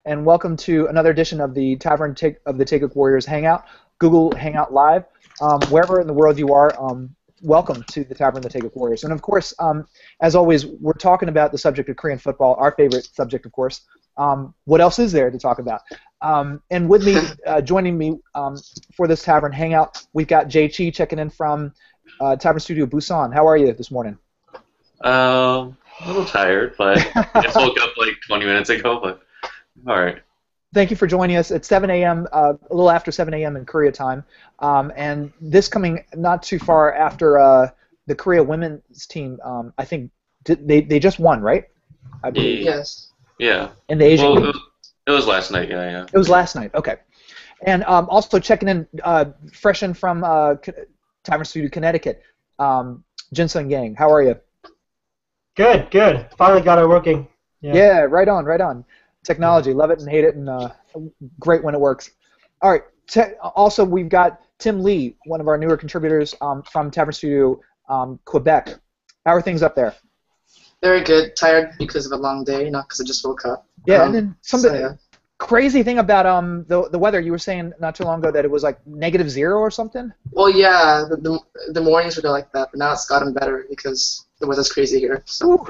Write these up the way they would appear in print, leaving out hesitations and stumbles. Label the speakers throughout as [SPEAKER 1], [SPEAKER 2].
[SPEAKER 1] and welcome to another edition of the of the Takeover Warriors Hangout, Google Hangout Live. Wherever in the world you are, welcome to the Tavern, the Takeover Warriors. And of course, as always, we're talking about the subject of Korean football, our favorite subject, of course. What else is there to talk about? And with me, joining me for this Tavern Hangout, we've got Jay Chi checking in from Tavern Studio Busan. How are you this morning?
[SPEAKER 2] A little tired, but I just woke up like 20 minutes ago, but all right.
[SPEAKER 1] Thank you for joining us at 7 a.m., a little after 7 a.m. in Korea time, and this coming not too far after the Korea women's team, I think they just won, right? I believe.
[SPEAKER 3] Yes.
[SPEAKER 2] Yeah.
[SPEAKER 1] In the Asian
[SPEAKER 2] Well,
[SPEAKER 1] Games.
[SPEAKER 2] it was last night, yeah.
[SPEAKER 1] It was last night, okay. And also checking in, fresh in from Tavern Studio, Connecticut, Jin Sung Yang. How are you?
[SPEAKER 3] Good. Finally got it working.
[SPEAKER 1] Yeah, right on. Technology, love it and hate it, and great when it works. All right. Also, we've got Tim Lee, one of our newer contributors from Tavern Studio, Quebec. How are things up there?
[SPEAKER 4] Very good. Tired because of a long day, not because I just woke up.
[SPEAKER 1] Yeah, and then crazy thing about the weather. You were saying not too long ago that it was like -0 or something.
[SPEAKER 4] Well, yeah, the mornings were like that, but now it's gotten better because the weather's crazy here. So.
[SPEAKER 1] Ooh.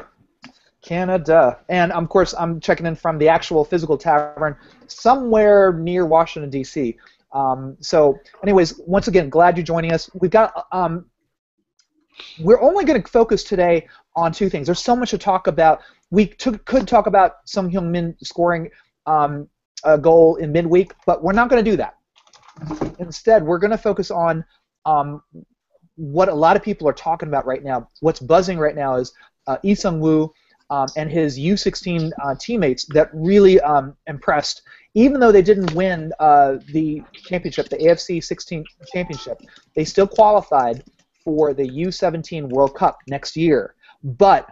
[SPEAKER 1] Canada. And, of course, I'm checking in from the actual physical tavern somewhere near Washington, D.C. So, anyways, once again, glad you're joining us. We've got, we're only going to focus today on two things. There's so much to talk about. We could talk about Sung Hyung-min scoring a goal in midweek, but we're not going to do that. Instead, we're going to focus on what a lot of people are talking about right now. What's buzzing right now is Lee Seung-Woo and his U16 teammates that really impressed. Even though they didn't win the championship, the AFC 16 championship, they still qualified for the U17 World Cup next year. But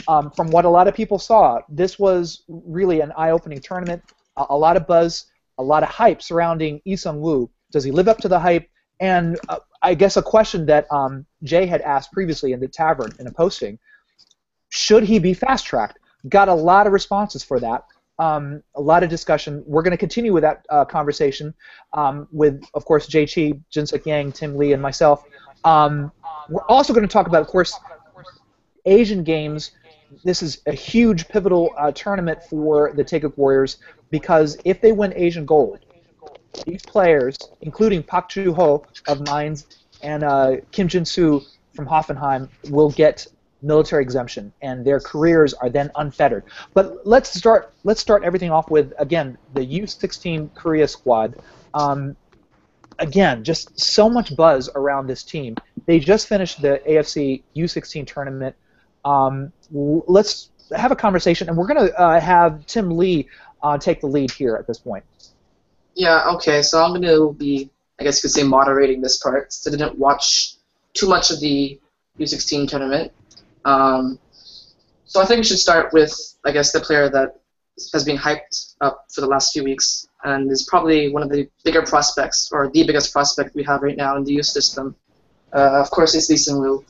[SPEAKER 1] from what a lot of people saw, this was really an eye-opening tournament. A lot of buzz, a lot of hype surrounding Lee Seung-Woo. Does he live up to the hype? And I guess a question that Jay had asked previously in the tavern in a posting, should he be fast-tracked? Got a lot of responses for that, a lot of discussion. We're going to continue with that conversation with, of course, Jay Chi, Jin Suk Yang, Tim Lee, and myself. We're also going to talk about, of course, Asian Games. This is a huge pivotal tournament for the Takeover Warriors because if they win Asian Gold, these players, including Park Joo-Ho of Mainz and Kim Jin-soo from Hoffenheim, will get military exemption, and their careers are then unfettered. But let's start everything off with, again, the U16 Korea squad. Again, just so much buzz around this team. They just finished the AFC U16 tournament. Let's have a conversation, and we're going to have Tim Lee take the lead here at this point.
[SPEAKER 4] Yeah, okay, so I'm going to be, I guess you could say, moderating this part, so I didn't watch too much of the U16 tournament. So I think we should start with, I guess, the player that has been hyped up for the last few weeks and is probably one of the bigger prospects, or the biggest prospect we have right now in the youth system. Of course, it's Lee Seung-Woo.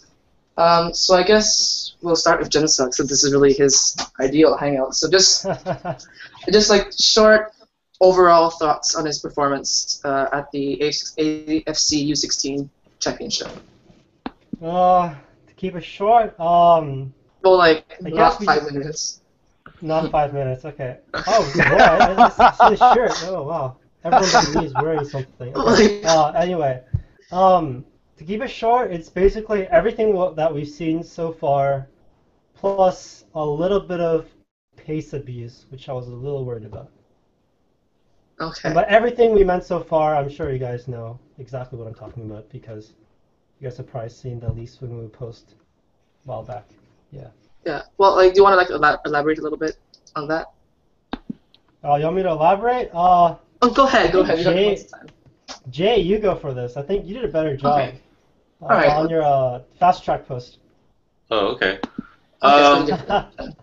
[SPEAKER 4] So I guess we'll start with Jin Suk, since this is really his ideal hangout. So just like short overall thoughts on his performance at the AFC U16 championship.
[SPEAKER 3] To keep it short,
[SPEAKER 4] well, like, not 5 minutes.
[SPEAKER 3] Not 5 minutes, okay. Oh, yeah, it's his shirt. Oh, wow. Everyone but me is wearing something. Okay. Anyway, to keep it short, it's basically everything that we've seen so far, plus a little bit of pace abuse, which I was a little worried about.
[SPEAKER 4] Okay.
[SPEAKER 3] But everything we meant so far, I'm sure you guys know exactly what I'm talking about because you guys are probably seeing the Lee Seung-Woo post a while back. Yeah.
[SPEAKER 4] Yeah. Well, like, do you want to elaborate a little bit on that?
[SPEAKER 3] You want me to elaborate?
[SPEAKER 4] Oh, go ahead. Go ahead.
[SPEAKER 3] Jay, you go for this. I think you did a better job.
[SPEAKER 4] Okay. All right.
[SPEAKER 3] On your fast track post.
[SPEAKER 2] Oh, okay. All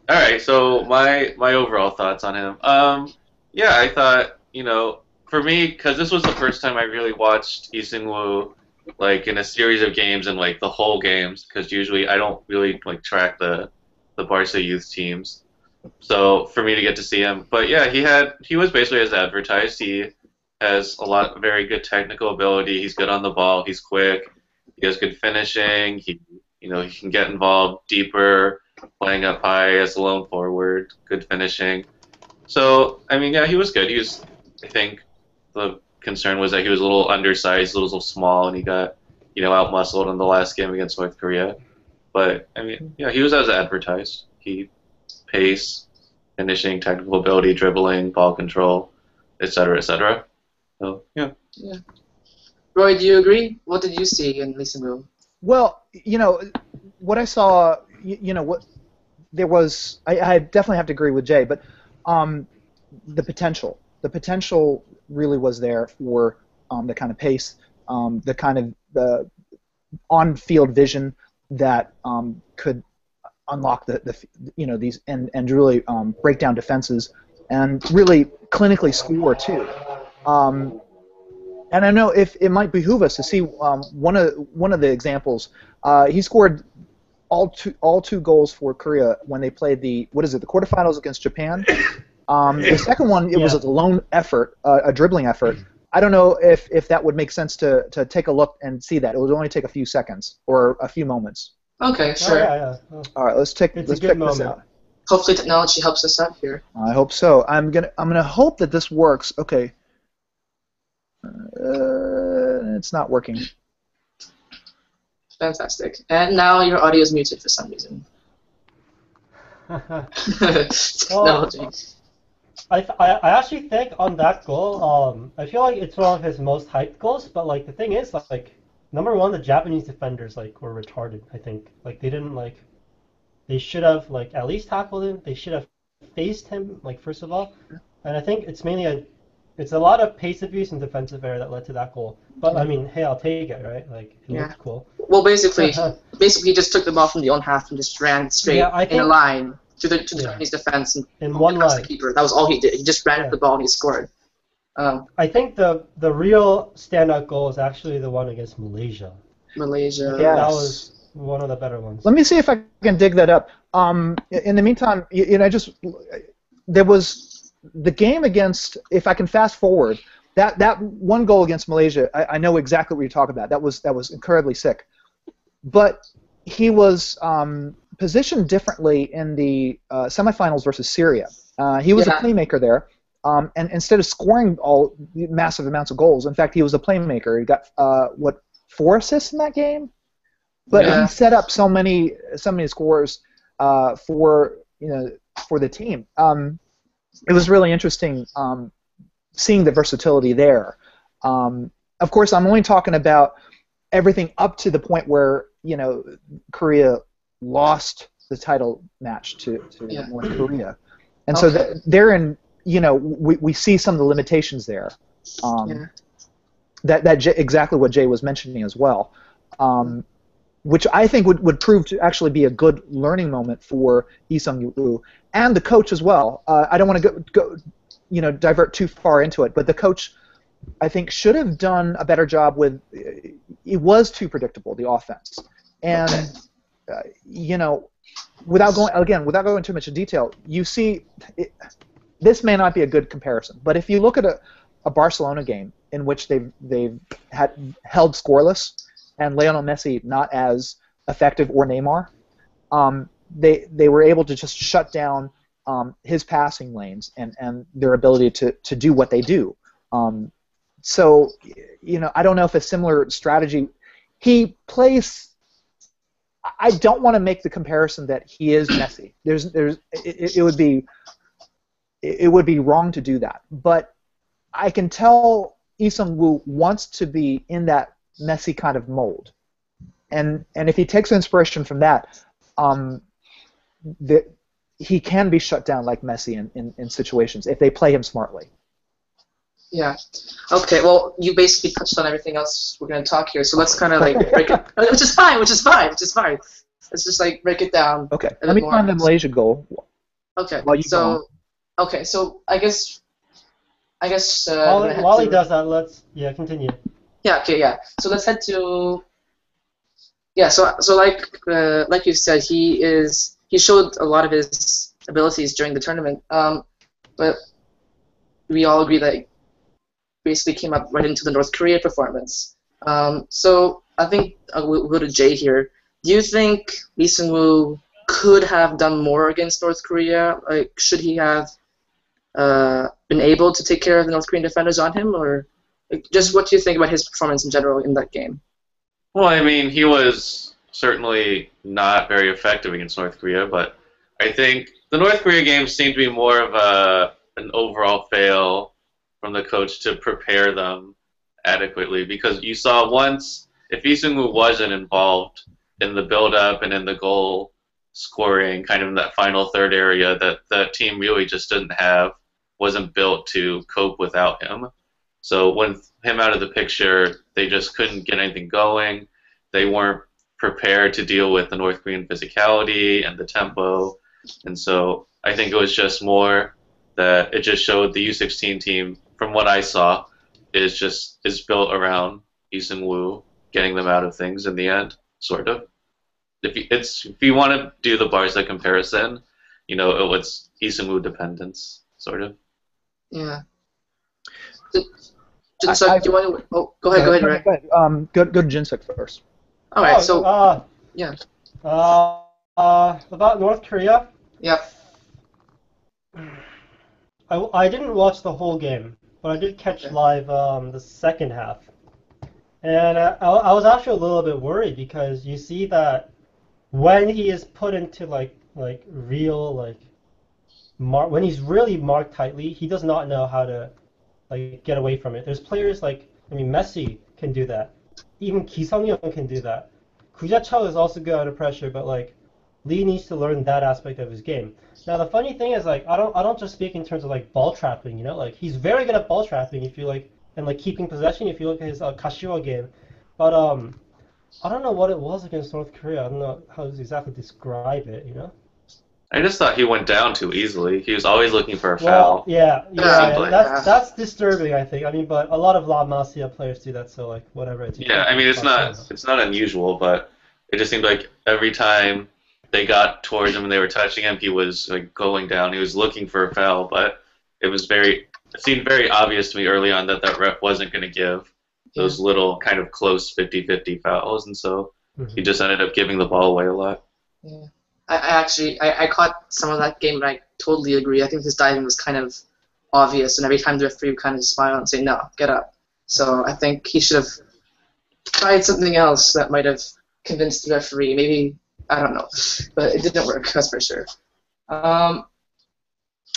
[SPEAKER 2] right. So my overall thoughts on him. Yeah, I thought, for me, because this was the first time I really watched Lee Seung-Woo like in a series of games and like the whole games, because usually I don't really like track the Barca youth teams. So for me to get to see him, but yeah, he was basically as advertised. He has a lot very good technical ability. He's good on the ball. He's quick. He has good finishing. He can get involved deeper, playing up high as a lone forward. Good finishing. So I mean, yeah, he was good. I think the concern was that he was a little undersized, a little small, and he got outmuscled in the last game against North Korea. But I mean, yeah, he was as advertised. Pace, finishing, technical ability, dribbling, ball control, etc., etc. So yeah.
[SPEAKER 4] Yeah. Roy, do you agree? What did you see in Lee Seung-Woo?
[SPEAKER 1] Well, what I saw, what there was, I definitely have to agree with Jay, but the potential really was there for the kind of pace, the kind of the on-field vision that could unlock these and really break down defenses and really clinically score too. And I know if it might behoove us to see one of the examples. He scored all two goals for Korea when they played the quarterfinals against Japan. The second one, it was a lone effort, a dribbling effort. I don't know if that would make sense to take a look and see that. It would only take a few seconds or a few moments.
[SPEAKER 4] Okay, sure.
[SPEAKER 1] All right, let's check this out.
[SPEAKER 4] Hopefully technology helps us out here.
[SPEAKER 1] I hope so. I'm gonna hope that this works. Okay. It's not working.
[SPEAKER 4] Fantastic. And now your audio is muted for some reason. Technology.
[SPEAKER 3] I actually think on that goal, I feel like it's one of his most hyped goals. But like the thing is, like number one, the Japanese defenders were retarded. I think they didn't they should have at least tackled him. They should have faced him first of all. And I think it's mainly it's a lot of pace abuse and defensive error that led to that goal. But I mean, hey, I'll take it, right? It looked cool.
[SPEAKER 4] Well, basically, he just took the ball from the own half and just ran straight in a line to the Japanese defense and
[SPEAKER 3] in one line.
[SPEAKER 4] The keeper. That was all he did. He just ran at the ball and he scored.
[SPEAKER 3] I think the real standout goal is actually the one against Malaysia.
[SPEAKER 1] Yes.
[SPEAKER 3] That was one of the better ones.
[SPEAKER 1] Let me see if I can dig that up. In the meantime, there was the game against. If I can fast forward, that one goal against Malaysia, I know exactly what you're talking about. That was incredibly sick. But he was positioned differently in the semifinals versus Syria. He was a playmaker there. And instead of scoring all massive amounts of goals, in fact, he was a playmaker. He got 4 assists in that game, but he set up so many scores for the team. It was really interesting seeing the versatility there. Of course, I'm only talking about everything up to the point where Korea lost the title match to North Korea, and so they're in. We see some of the limitations there. That exactly what Jay was mentioning as well, which I think would prove to actually be a good learning moment for Lee Seung-Woo and the coach as well. I don't want to go divert too far into it, but the coach, I think, should have done a better job with. It was too predictable, the offense, and without going too much in detail, you see. This may not be a good comparison, but if you look at a Barcelona game in which they've held scoreless and Lionel Messi not as effective or Neymar, they were able to just shut down his passing lanes and their ability to do what they do. So I don't know if a similar strategy. He plays. I don't want to make the comparison that he is Messi. It would be wrong to do that, but I can tell Lee Seung-Woo wants to be in that Messi kind of mold, and if he takes inspiration from that, he can be shut down like Messi in situations if they play him smartly.
[SPEAKER 4] Yeah. Okay. Well, you basically touched on everything else we're going to talk here, so let's kind of break it, which is fine. Let's just break it down.
[SPEAKER 1] Okay. Let me find the Malaysia goal.
[SPEAKER 4] Okay. So I guess.
[SPEAKER 3] While he does that, let's continue.
[SPEAKER 4] Yeah. Okay. Yeah. So let's head to. Yeah. So like you said, he showed a lot of his abilities during the tournament. But we all agree that it basically came up right into the North Korea performance. So I think we'll go to Jay here. Do you think Lee Seung-Woo could have done more against North Korea? Like, should he have been able to take care of the North Korean defenders on him, or like, just what do you think about his performance in general in that game?
[SPEAKER 2] Well, I mean, he was certainly not very effective against North Korea, but I think the North Korea game seemed to be more of an overall fail from the coach to prepare them adequately, because you saw once, if Lee Seung-Woo wasn't involved in the build-up and in the goal scoring, kind of in that final third area that the team really just wasn't built to cope without him. So when him out of the picture, they just couldn't get anything going. They weren't prepared to deal with the North Korean physicality and the tempo. And so I think it was just more that it just showed the U16 team, from what I saw, is built around Lee Seung-Woo getting them out of things in the end, sort of. If you want to do the Barca comparison, it was Lee Seung-Woo dependence, sort of.
[SPEAKER 4] Yeah. So, do you want to? Oh, go ahead, Ray.
[SPEAKER 1] Go ahead. Go to Jinsuk first.
[SPEAKER 4] All right. So, yeah.
[SPEAKER 3] About North Korea.
[SPEAKER 4] Yep.
[SPEAKER 3] I didn't watch the whole game, but I did catch live the second half, and I was actually a little bit worried, because you see that when he is put into like real when he's really marked tightly, he does not know how to get away from it. There's players Messi can do that. Even Ki Sung-young can do that. Kujachal is also good under pressure, but Lee needs to learn that aspect of his game. Now the funny thing is I don't just speak in terms of ball trapping, he's very good at ball trapping if you and keeping possession if you look at his Kashiwa game. But I don't know what it was against North Korea. I don't know how to exactly describe it,
[SPEAKER 2] I just thought he went down too easily. He was always looking for a foul.
[SPEAKER 3] Yeah. That's disturbing, I think. I mean, but a lot of La Masia players do that, so whatever.
[SPEAKER 2] Yeah, I mean, it's not unusual, but it just seemed like every time they got towards him and they were touching him, he was going down. He was looking for a foul, but it seemed very obvious to me early on that ref wasn't going to give those little kind of close 50-50 fouls, and so he just ended up giving the ball away a lot.
[SPEAKER 4] Yeah. I caught some of that game, and I totally agree. I think his diving was kind of obvious, and every time the referee would kind of just smile and say, "No, get up." So I think he should have tried something else that might have convinced the referee. Maybe, I don't know, but it didn't work. That's for sure.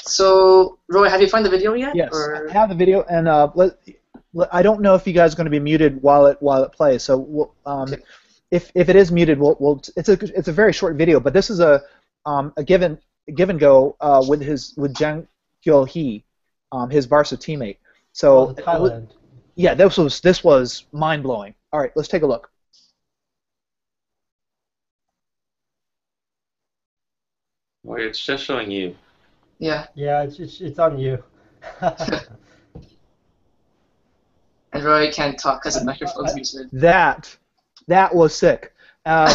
[SPEAKER 4] So Roy, have you found the video yet?
[SPEAKER 1] Yes, I have the video, and I don't know if you guys are going to be muted while it plays. So we'll, okay. If it is muted, it's a very short video, but this is a give and go with Jang Kyo-hee, his Barca teammate. So
[SPEAKER 3] Thailand.
[SPEAKER 1] Yeah, this was mind blowing. All right, let's take a look.
[SPEAKER 2] Wait, it's just showing you.
[SPEAKER 4] Yeah.
[SPEAKER 3] Yeah, it's on you.
[SPEAKER 4] And Roy can't talk because the microphone's muted.
[SPEAKER 1] That was sick. There's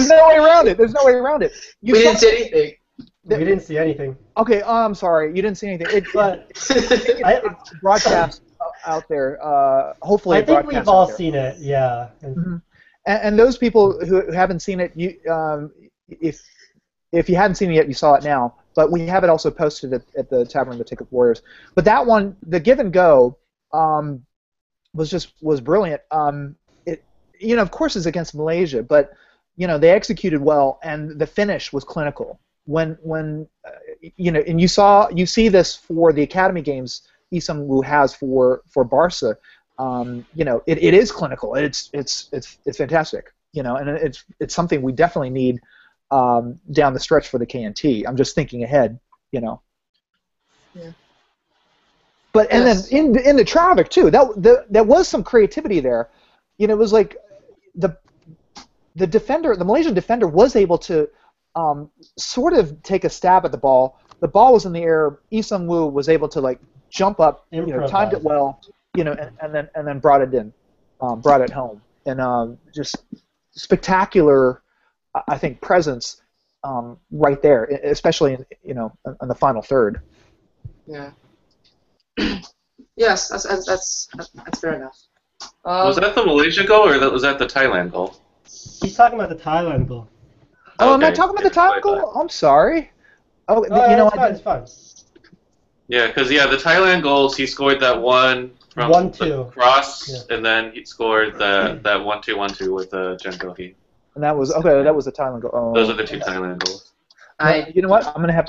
[SPEAKER 1] no way around it. There's no way around it.
[SPEAKER 4] We didn't see anything.
[SPEAKER 3] We didn't see anything.
[SPEAKER 1] Okay, I'm sorry. You didn't see anything. It's broadcast out there. Hopefully,
[SPEAKER 3] I think we've all seen it. Yeah.
[SPEAKER 1] Mm-hmm. And those people who haven't seen it, if you hadn't seen it yet, you saw it now. But we have it also posted at the Tavern of the Ticket Warriors. But that one, the give and go, was brilliant. Of course, it's against Malaysia, but they executed well, and the finish was clinical. When and you see this for the Academy games Lee Seung-Woo has for Barca. It is clinical. It's fantastic. And it's something we definitely need down the stretch for the KNT. I'm just thinking ahead. Yeah. But and then in the traffic too, there was some creativity there. It was like the defender, the Malaysian defender, was able to sort of take a stab at the ball. The ball was in the air. Lee Seung-Woo was able to jump up, timed it well, and then brought it in, brought it home, and just spectacular I think, presence right there, especially in the final third.
[SPEAKER 4] Yeah. Yes, that's fair enough.
[SPEAKER 2] Was that the Malaysia goal, or was that the Thailand goal?
[SPEAKER 3] He's talking about the Thailand goal.
[SPEAKER 1] Oh, am I
[SPEAKER 2] Okay.
[SPEAKER 1] talking about the Thailand goal? I'm sorry. Oh,
[SPEAKER 3] It's fine.
[SPEAKER 2] Yeah, because the Thailand goals, he scored that one from
[SPEAKER 3] 1-2.
[SPEAKER 2] the cross,
[SPEAKER 3] Yeah.
[SPEAKER 2] and then he scored that 1-2-1-2 with Jun Go-hee.
[SPEAKER 1] And that was the Thailand goal. Oh.
[SPEAKER 2] Those are the two Thailand goals.
[SPEAKER 1] You know what? I'm gonna have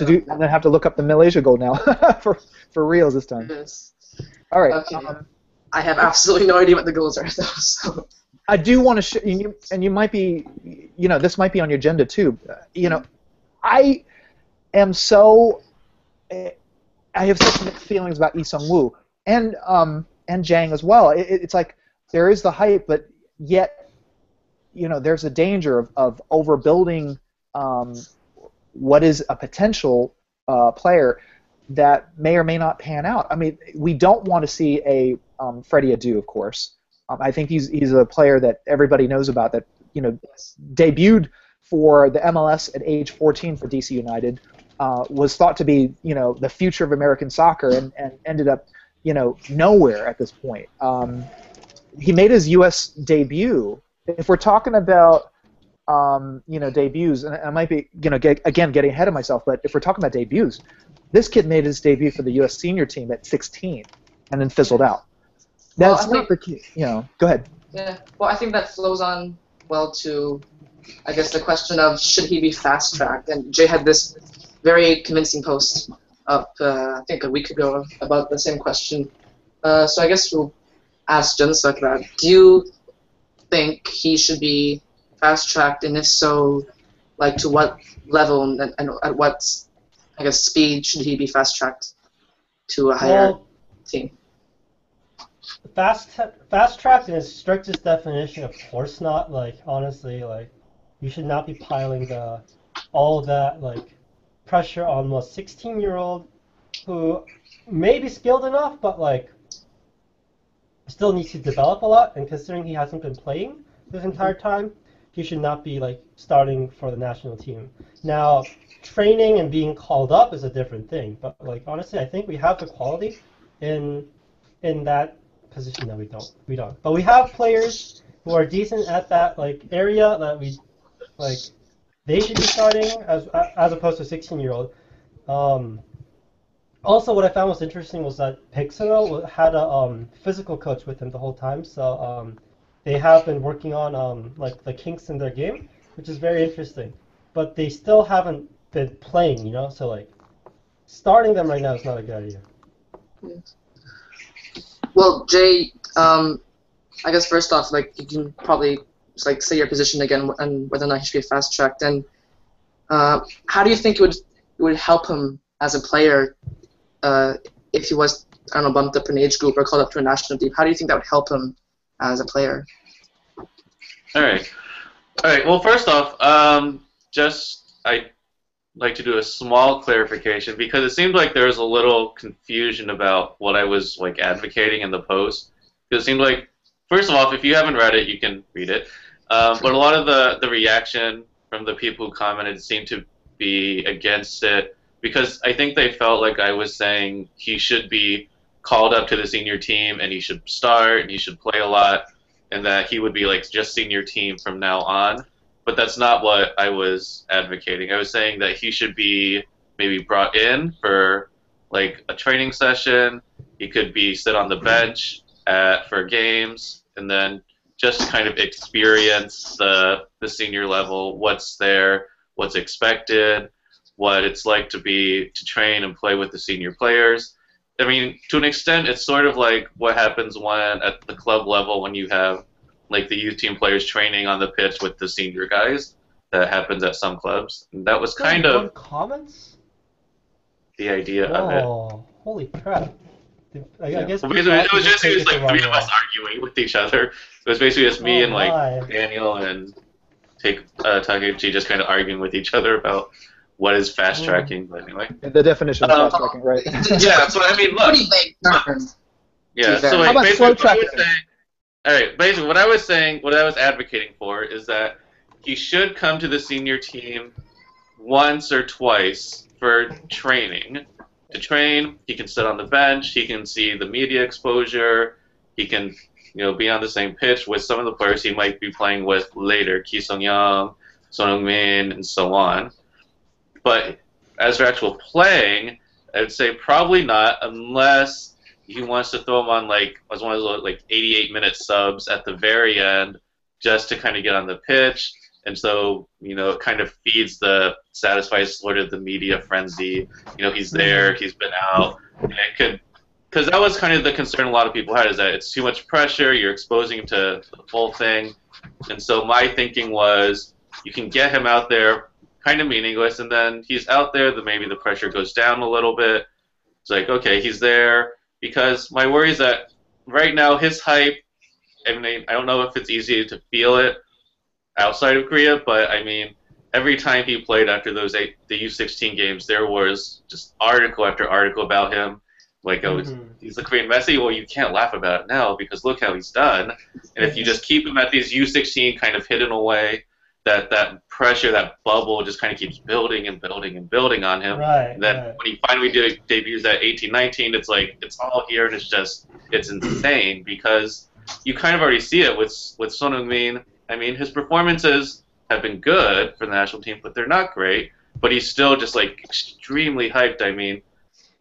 [SPEAKER 1] to look up the Malaysia goal now for reals this time.
[SPEAKER 4] Yes.
[SPEAKER 1] All right.
[SPEAKER 4] Okay. I have absolutely no idea what the goals are, though. So.
[SPEAKER 1] I do want to and you might be, this might be on your agenda too. I am so. I have such mixed feelings about Lee Seung-Woo and Jang as well. It's like there is the hype, but yet, there's a danger of overbuilding what is a potential player that may or may not pan out. I mean, we don't want to see a Freddie Adu, of course. I think he's a player that everybody knows about that, debuted for the MLS at age 14 for DC United, was thought to be, the future of American soccer and ended up, nowhere at this point. He made his U.S. debut. If we're talking about, debuts, and I might be, getting ahead of myself, but if we're talking about debuts, this kid made his debut for the U.S. senior team at 16 and then fizzled out. That's not the key, Go ahead.
[SPEAKER 4] Yeah. Well, I think that flows on well to, I guess, the question of should he be fast-tracked? And Jay had this very convincing post up, I think, a week ago about the same question. So I guess we'll ask Junseok that. Do you think he should be fast-tracked, and if so, like to what level and at what, I guess, speed should he be fast-tracked to a higher team?
[SPEAKER 3] Fast track in its strictest definition, of course not. Like, honestly, like, you should not be piling all that pressure on a 16-year-old who may be skilled enough, but still needs to develop a lot. And considering he hasn't been playing this entire time, he should not be starting for the national team. Now, training and being called up is a different thing. But honestly, I think we have the quality in that position that we don't. But we have players who are decent at that area that we they should be starting as opposed to a 16-year-old. Also, what I found was interesting was that Pixel had a physical coach with him the whole time. So they have been working on the kinks in their game, which is very interesting. But they still haven't been playing, So starting them right now is not a good idea.
[SPEAKER 4] Yeah. Well, Jay, I guess first off, you can probably say your position again and whether or not he should be fast-tracked. And how do you think it would help him as a player if he was, I don't know, bumped up in age group or called up to a national team? How do you think that would help him as a player?
[SPEAKER 2] All right. Well, first off, I'd like to do a small clarification because it seemed like there was a little confusion about what I was advocating in the post. Because it seemed like, first of all, if you haven't read it, you can read it. But a lot of the reaction from the people who commented seemed to be against it because I think they felt like I was saying he should be called up to the senior team and he should start and he should play a lot and that he would be just senior team from now on. But that's not what I was advocating. I was saying that he should be maybe brought in for a training session. He could be sit on the bench for games and then just kind of experience the senior level, what's there, what's expected, what it's like to train and play with the senior players. I mean, to an extent, it's sort of like what happens when at the club level when you have the youth team players training on the pitch with the senior guys. That happens at some clubs. And that was kind of
[SPEAKER 3] comments?
[SPEAKER 2] The idea of it.
[SPEAKER 3] Oh, holy crap. I guess
[SPEAKER 2] well, it was just three of us arguing with each other. It was basically just me and Daniel and Takeuchi just kind of arguing with each other about what is fast tracking. But anyway,
[SPEAKER 1] the definition of fast tracking, right?
[SPEAKER 2] Yeah. So I mean, look.
[SPEAKER 4] Pretty vague term.
[SPEAKER 2] Yeah. So
[SPEAKER 1] how about slow tracking?
[SPEAKER 2] All right. Basically, what I was advocating for is that he should come to the senior team once or twice for training. To train, he can sit on the bench, he can see the media exposure, he can be on the same pitch with some of the players he might be playing with later, Ki Sung-young, Son Heung-min, and so on. But as for actual playing, I would say probably not, unless he wants to throw him on as one of those 88-minute subs at the very end, just to kind of get on the pitch, and so it kind of satisfies sort of the media frenzy. He's there, he's been out, and it could, because that was kind of the concern a lot of people had, is that it's too much pressure, you're exposing him to the full thing, and so my thinking was you can get him out there kind of meaningless, and then he's out there, then maybe the pressure goes down a little bit. It's like, okay, he's there, because my worry is that right now his hype, I mean, I don't know if it's easy to feel it outside of Korea, but I mean, every time he played after the U16 games, there was just article after article about him. He's the Korean Messi. Well, you can't laugh about it now because look how he's done. And if you just keep him at these U16 kind of hidden away, that pressure, that bubble just kind of keeps building and building and building on him.
[SPEAKER 3] Right.
[SPEAKER 2] And then when he finally debuts at 18-19, it's like it's all here and it's insane because you kind of already see it with Son Heung-min. I mean, his performances have been good for the national team, but they're not great. But he's still just extremely hyped. I mean,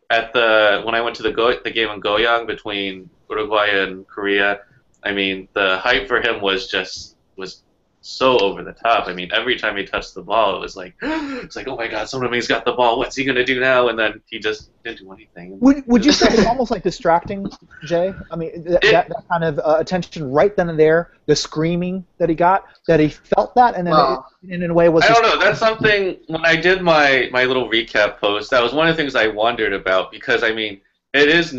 [SPEAKER 2] when I went to the game in Goyang between Uruguay and Korea, I mean, the hype for him was so over the top. I mean, every time he touched the ball, it was like, oh my God, Son Heung-min's got the ball. What's he gonna do now? And then he just didn't do anything.
[SPEAKER 1] Would you say it's almost distracting, Jay? I mean, that kind of attention right then and there, the screaming that he got, that he felt that, and then in a way was.
[SPEAKER 2] I don't know. That's something. When I did my little recap post, that was one of the things I wondered about because I mean, it is.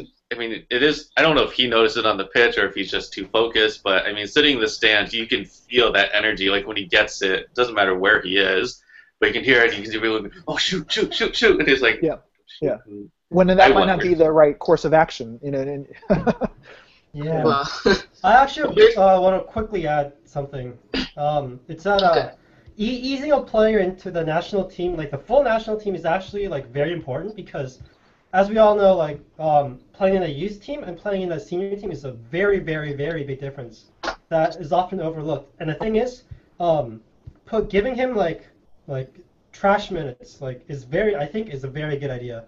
[SPEAKER 2] I don't know if he noticed it on the pitch or if he's just too focused, but I mean, sitting in the stands, you can feel that energy. When he gets it, doesn't matter where he is, but you can hear it. You can see people, oh shoot, shoot, shoot, shoot, and it's like,
[SPEAKER 1] yeah. When that might not be the right course of action,
[SPEAKER 3] Yeah. I actually want to quickly add something. It's that easing a player into the national team, the full national team, is actually very important because. As we all know, playing in a youth team and playing in a senior team is a very, very, very big difference that is often overlooked. And the thing is, giving him trash minutes I think is a very good idea.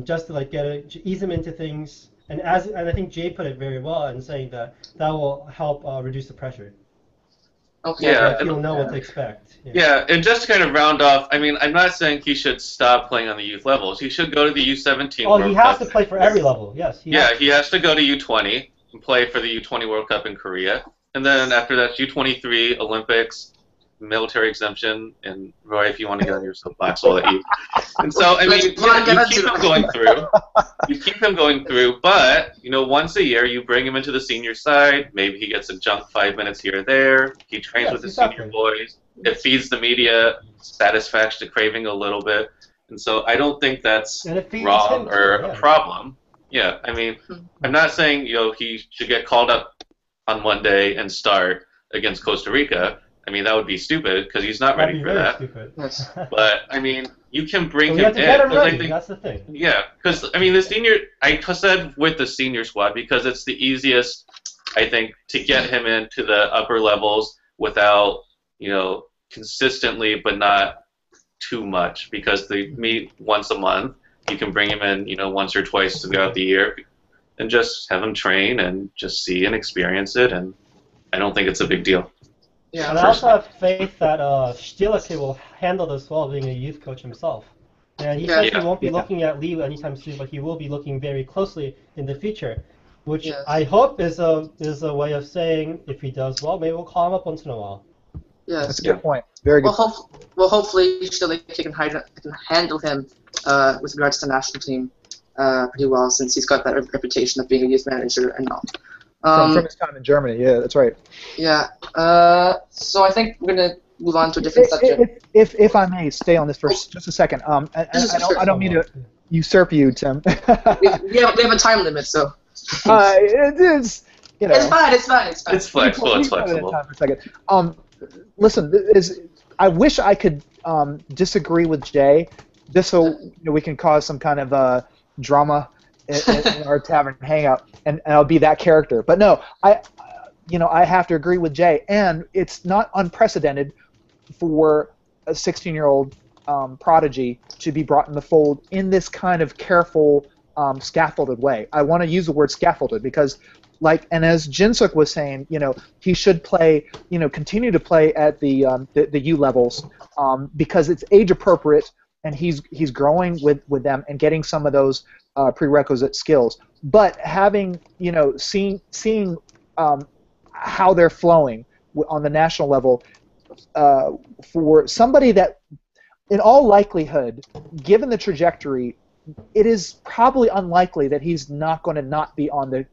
[SPEAKER 3] Just to ease him into things, and I think Jay put it very well in saying that will help reduce the pressure.
[SPEAKER 4] Okay.
[SPEAKER 2] Yeah,
[SPEAKER 3] he'll know what to expect.
[SPEAKER 2] Yeah, and just to kind of round off, I mean, I'm not saying he should stop playing on the youth levels. He should go to the U17 World Cup.
[SPEAKER 3] He has to play for every level, yes.
[SPEAKER 2] He has to go to U20 and play for the U20 World Cup in Korea. And then after that, U23 Olympics, military exemption, and Roy, if you want to get on your soapbox, I'll let you. And so, I mean, you keep him going through. You keep him going through, but, once a year you bring him into the senior side. Maybe he gets a junk 5 minutes here or there. He trains with the senior boys. It feeds the media satisfaction, craving a little bit. And so I don't think that's wrong or a problem. Yeah, I mean, I'm not saying, he should get called up on Monday and start against Costa Rica. I mean, that would be stupid because he's not ready for that.
[SPEAKER 3] Yes.
[SPEAKER 2] But I mean, you can bring him in.
[SPEAKER 3] Get him ready. That's the thing.
[SPEAKER 2] Yeah, because I mean, I said with the senior squad because it's the easiest, I think, to get him into the upper levels without, consistently, but not too much because they meet once a month. You can bring him in, once or twice throughout the year, and just have him train and just see and experience it. And I don't think it's a big deal.
[SPEAKER 3] Yeah, and I also have faith that Stieleke will handle this well, being a youth coach himself. And he says he won't be looking at Lee anytime soon, but he will be looking very closely in the future, which I hope is a way of saying if he does well, maybe we'll call him up once in a while.
[SPEAKER 4] Yes.
[SPEAKER 1] That's a good point. Very good.
[SPEAKER 4] Well, hopefully Stieleke can handle him with regards to the national team pretty well, since he's got that reputation of being a youth manager and all.
[SPEAKER 1] From his time in Germany, yeah, that's right.
[SPEAKER 4] Yeah. So I think we're gonna move on to a different subject.
[SPEAKER 1] If I may stay on this for just a second. I don't mean to usurp you, Tim.
[SPEAKER 4] we have a time limit, so.
[SPEAKER 1] It is.
[SPEAKER 4] It's fine.
[SPEAKER 2] It's flexible. It's flexible.
[SPEAKER 1] Time for a second. listen, I wish I could disagree with Jay, just so we can cause some kind of drama in our Tavern Hangout, and I'll be that character. But no, I have to agree with Jay, and it's not unprecedented for a 16-year-old prodigy to be brought in the fold in this kind of careful, scaffolded way. I want to use the word scaffolded because, and as Jinsuk was saying, he should play, continue to play at the U levels because it's age appropriate, and he's growing with them and getting some of those prerequisite skills. But having, seeing how they're flowing on the national level for somebody that, in all likelihood, given the trajectory, it is probably unlikely that he's not going to not be on the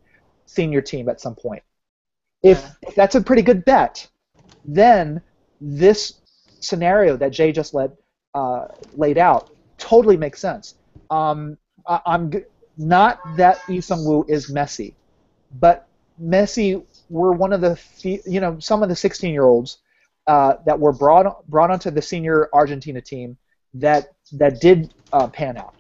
[SPEAKER 1] senior team at some point. If that's a pretty good bet, then this scenario that Jay just laid out totally makes sense. I'm not that Lee Seung-Woo is Messi, but Messi were one of the some of the 16-year-olds that were brought onto the senior Argentina team that did pan out.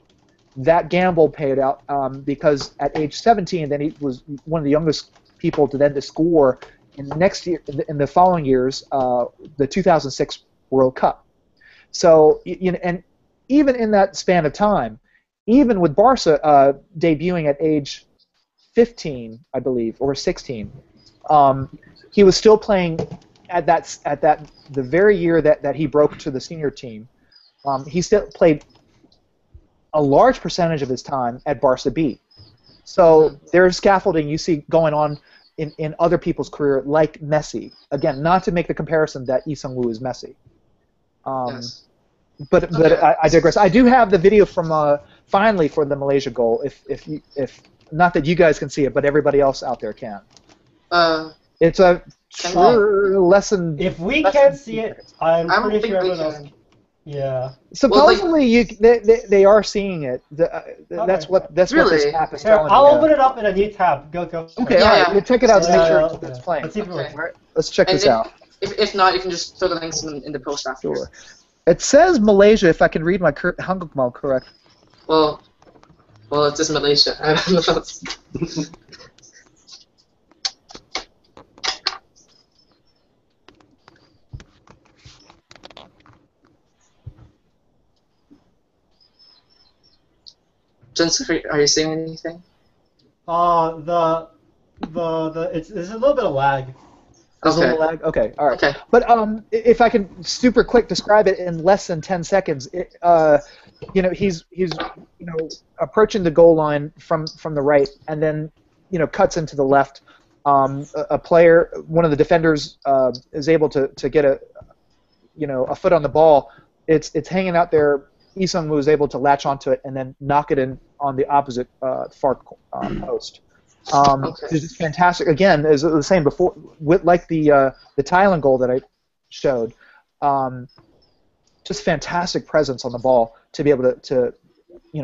[SPEAKER 1] That gamble paid out because at age 17, then he was one of the youngest people to score in the following years, the 2006 World Cup. So, and even in that span of time, even with Barca debuting at age 15, I believe, or 16, he was still playing at the very year that he broke to the senior team. He still played a large percentage of his time at Barca B. So there's scaffolding you see going on in other people's career, like Messi. Again, not to make the comparison that Lee Seung-Woo is Messi.
[SPEAKER 4] Yes.
[SPEAKER 1] But I digress. I do have the video from finally for the Malaysia goal. If not that you guys can see it, but everybody else out there can. It's a lesson.
[SPEAKER 3] If we can't see it, I'm pretty sure everyone else. Yeah.
[SPEAKER 1] Supposedly, they are seeing it. That's what this app is telling me.
[SPEAKER 3] I'll open it up in a new tab. Go.
[SPEAKER 1] Okay, all right. Check it out to make sure it's playing.
[SPEAKER 3] Let's see if it works.
[SPEAKER 1] All right, let's check this out.
[SPEAKER 4] If not, you can just throw the links in the post after.
[SPEAKER 1] Sure. It says Malaysia, if I can read my Hangukmal correct.
[SPEAKER 4] Well, it says Malaysia. I don't know. Jensen, are you seeing anything?
[SPEAKER 3] There's a little bit of lag.
[SPEAKER 1] Okay. Lag? Okay, all right.
[SPEAKER 4] Okay.
[SPEAKER 1] But if I can super quick describe it in less than 10 seconds, he's approaching the goal line from the right, and then cuts into the left. A player, one of the defenders, is able to get a foot on the ball. It's hanging out there. Lee Seung-Woo is able to latch onto it and then knock it in on the opposite far post. It's just fantastic. Again, as I was saying before, like the Thailand goal that I showed, just fantastic presence on the ball to be able to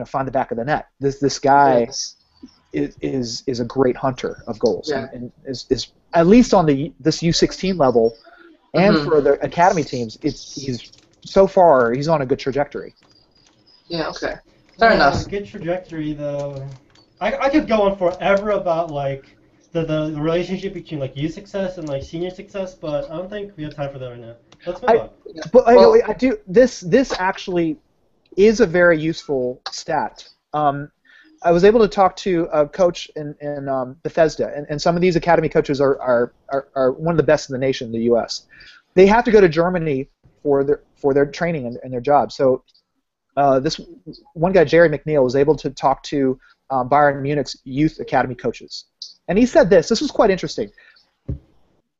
[SPEAKER 1] find the back of the net. This guy is a great hunter of goals, and is at least on this U16 level, and for the academy teams, he's on a good trajectory.
[SPEAKER 4] Yeah. Okay. Fair enough.
[SPEAKER 3] Good trajectory though. I could go on forever about the relationship between youth success and senior success, but I don't think we have time for that right now. Let's move on.
[SPEAKER 1] But I do. This actually is a very useful stat. I was able to talk to a coach in Bethesda, and some of these academy coaches are one of the best in the nation in the U.S. They have to go to Germany for their training and their job. So this one guy, Jerry McNeil, was able to talk to Bayern Munich's youth academy coaches. And he said this was quite interesting.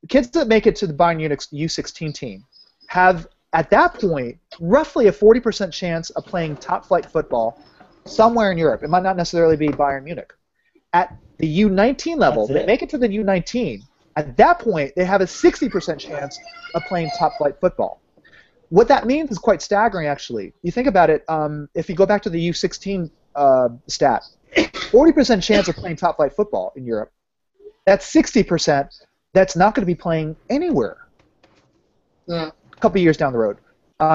[SPEAKER 1] Kids that make it to the Bayern Munich's U16 team have, at that point, roughly a 40% chance of playing top-flight football somewhere in Europe. It might not necessarily be Bayern Munich. At the U19 level, they make it to the U19. At that point, they have a 60% chance of playing top-flight football. What that means is quite staggering, actually. You think about it, if you go back to the U16 stat, 40% chance of playing top-flight football in Europe. That's 60% that's not going to be playing anywhere.
[SPEAKER 4] Yeah.
[SPEAKER 1] A couple years down the road.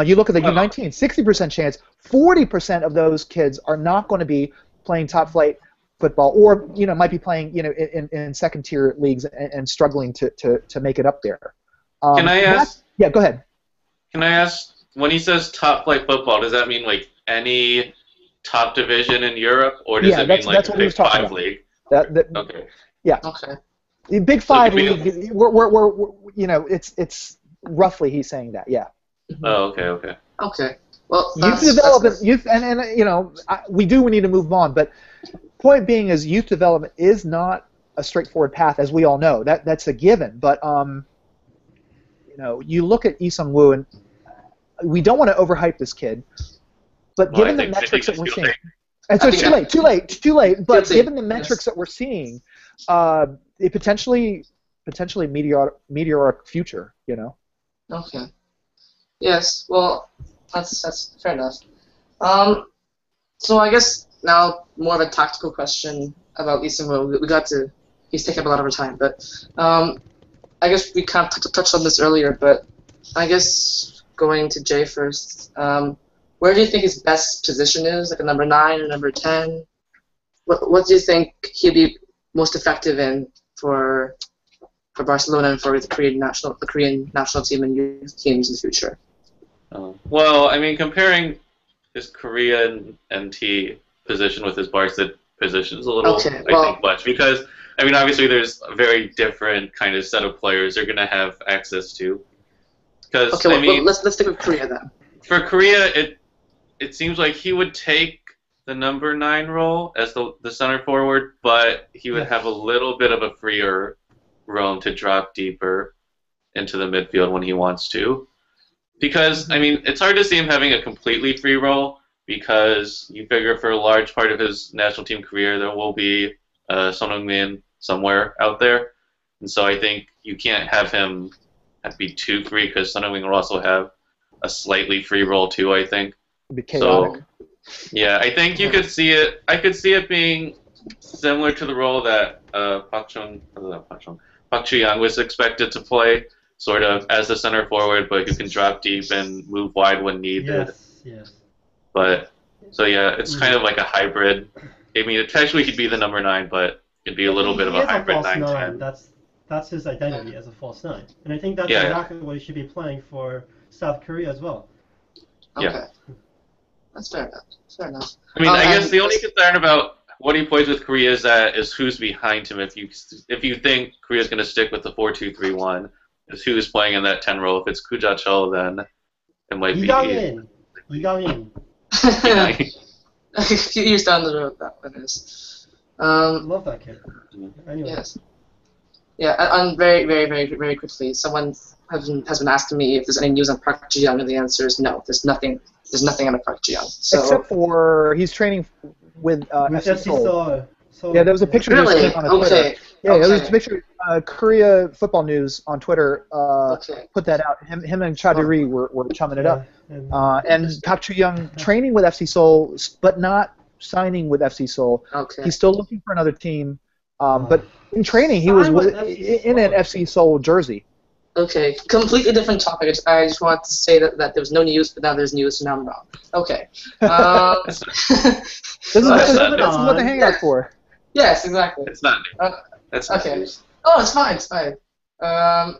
[SPEAKER 1] You look at the U19, 60% chance, 40% of those kids are not going to be playing top flight football, or might be playing in second tier leagues and struggling to make it up there.
[SPEAKER 2] Can I ask?
[SPEAKER 1] Yeah, go ahead.
[SPEAKER 2] Can I ask? When he says top flight football, does that mean like any top division in Europe, or does it mean like the Big Five league? Okay.
[SPEAKER 1] Yeah.
[SPEAKER 4] Okay.
[SPEAKER 1] The Big Five league. We're it's roughly he's saying that. Yeah.
[SPEAKER 2] Oh, okay.
[SPEAKER 4] Okay. Well,
[SPEAKER 1] youth development, we need to move on, but point being is youth development is not a straightforward path, as we all know. That's a given. But you look at Lee Seung-Woo, and we don't want to overhype this kid, but given the metrics that we're seeing, and so it's too late. But given the metrics that we're seeing, it potentially meteoric future.
[SPEAKER 4] Okay. Yes. Well, that's fair enough. So I guess now more of a tactical question about Lee Seung-Woo. He's taking up a lot of our time, but I guess we kind of touched on this earlier, but I guess going to Jay first, where do you think his best position is, like a number 9 or number 10? What do you think he'd be most effective in for Barcelona and for the Korean national team and youth teams in the future?
[SPEAKER 2] Well, I mean, comparing his Korean NT position with his Barca position is a little, I think, much, because I mean, obviously, there's a very different kind of set of players they're going to have access to. Because
[SPEAKER 4] let's stick with Korea then.
[SPEAKER 2] For Korea, it seems like he would take the number 9 role as the center forward, but he would have a little bit of a freer roam to drop deeper into the midfield when he wants to. Because, I mean, it's hard to see him having a completely free role, because you figure for a large part of his national team career there will be Son Heung-min somewhere out there. And so I think you can't have him be too free, because Son Heung-min will also have a slightly free role too, I think.
[SPEAKER 1] It'd be chaotic.
[SPEAKER 2] So, yeah, I think you could see it. I could see it being similar to the role that Park Joo-Young was expected to play, sort of as the center forward, but who can drop deep and move wide when needed.
[SPEAKER 3] Yes.
[SPEAKER 2] But so yeah, it's kind of like a hybrid. I mean, technically he'd be the number 9, but it'd be a little bit of a hybrid 9-10.
[SPEAKER 3] That's his identity as a false 9, and I think that's exactly what he should be playing for South Korea as well.
[SPEAKER 4] Okay.
[SPEAKER 2] Yeah.
[SPEAKER 4] That's fair enough.
[SPEAKER 2] I mean, I guess the only concern about what he plays with Korea is who's behind him. If you think Korea's going to stick with the 4-2-3-1, is who's playing in that 10 role. If it's Kuja Chol, then it might be.
[SPEAKER 3] Lee Seung-Woo.
[SPEAKER 4] A few years down the road, that one is.
[SPEAKER 3] Love that kid. Anyway.
[SPEAKER 4] Yes. Yeah, and very, very, very, very quickly, someone has been asking me if there's any news on Park Joo-Young, and the answer is no. There's nothing on Park Joo-Young. So,
[SPEAKER 1] except for he's training with FC Seoul.
[SPEAKER 3] So,
[SPEAKER 1] yeah, there was a picture on Twitter. Yeah, there was a picture. Korea Football News on Twitter put that out. Him and Chaduri were chumming it up. And Park Joo-Young training with FC Seoul, but not signing with FC Seoul.
[SPEAKER 4] Okay.
[SPEAKER 1] He's still looking for another team. But in training, he was in an FC Seoul jersey.
[SPEAKER 4] Okay, completely different topic. I just wanted to say that there was no news, but now there's news, so now I'm wrong. Okay.
[SPEAKER 1] This is what the Hangout's for.
[SPEAKER 4] Yes, exactly.
[SPEAKER 2] It's not new. That's not news.
[SPEAKER 4] Oh, it's fine. Yeah,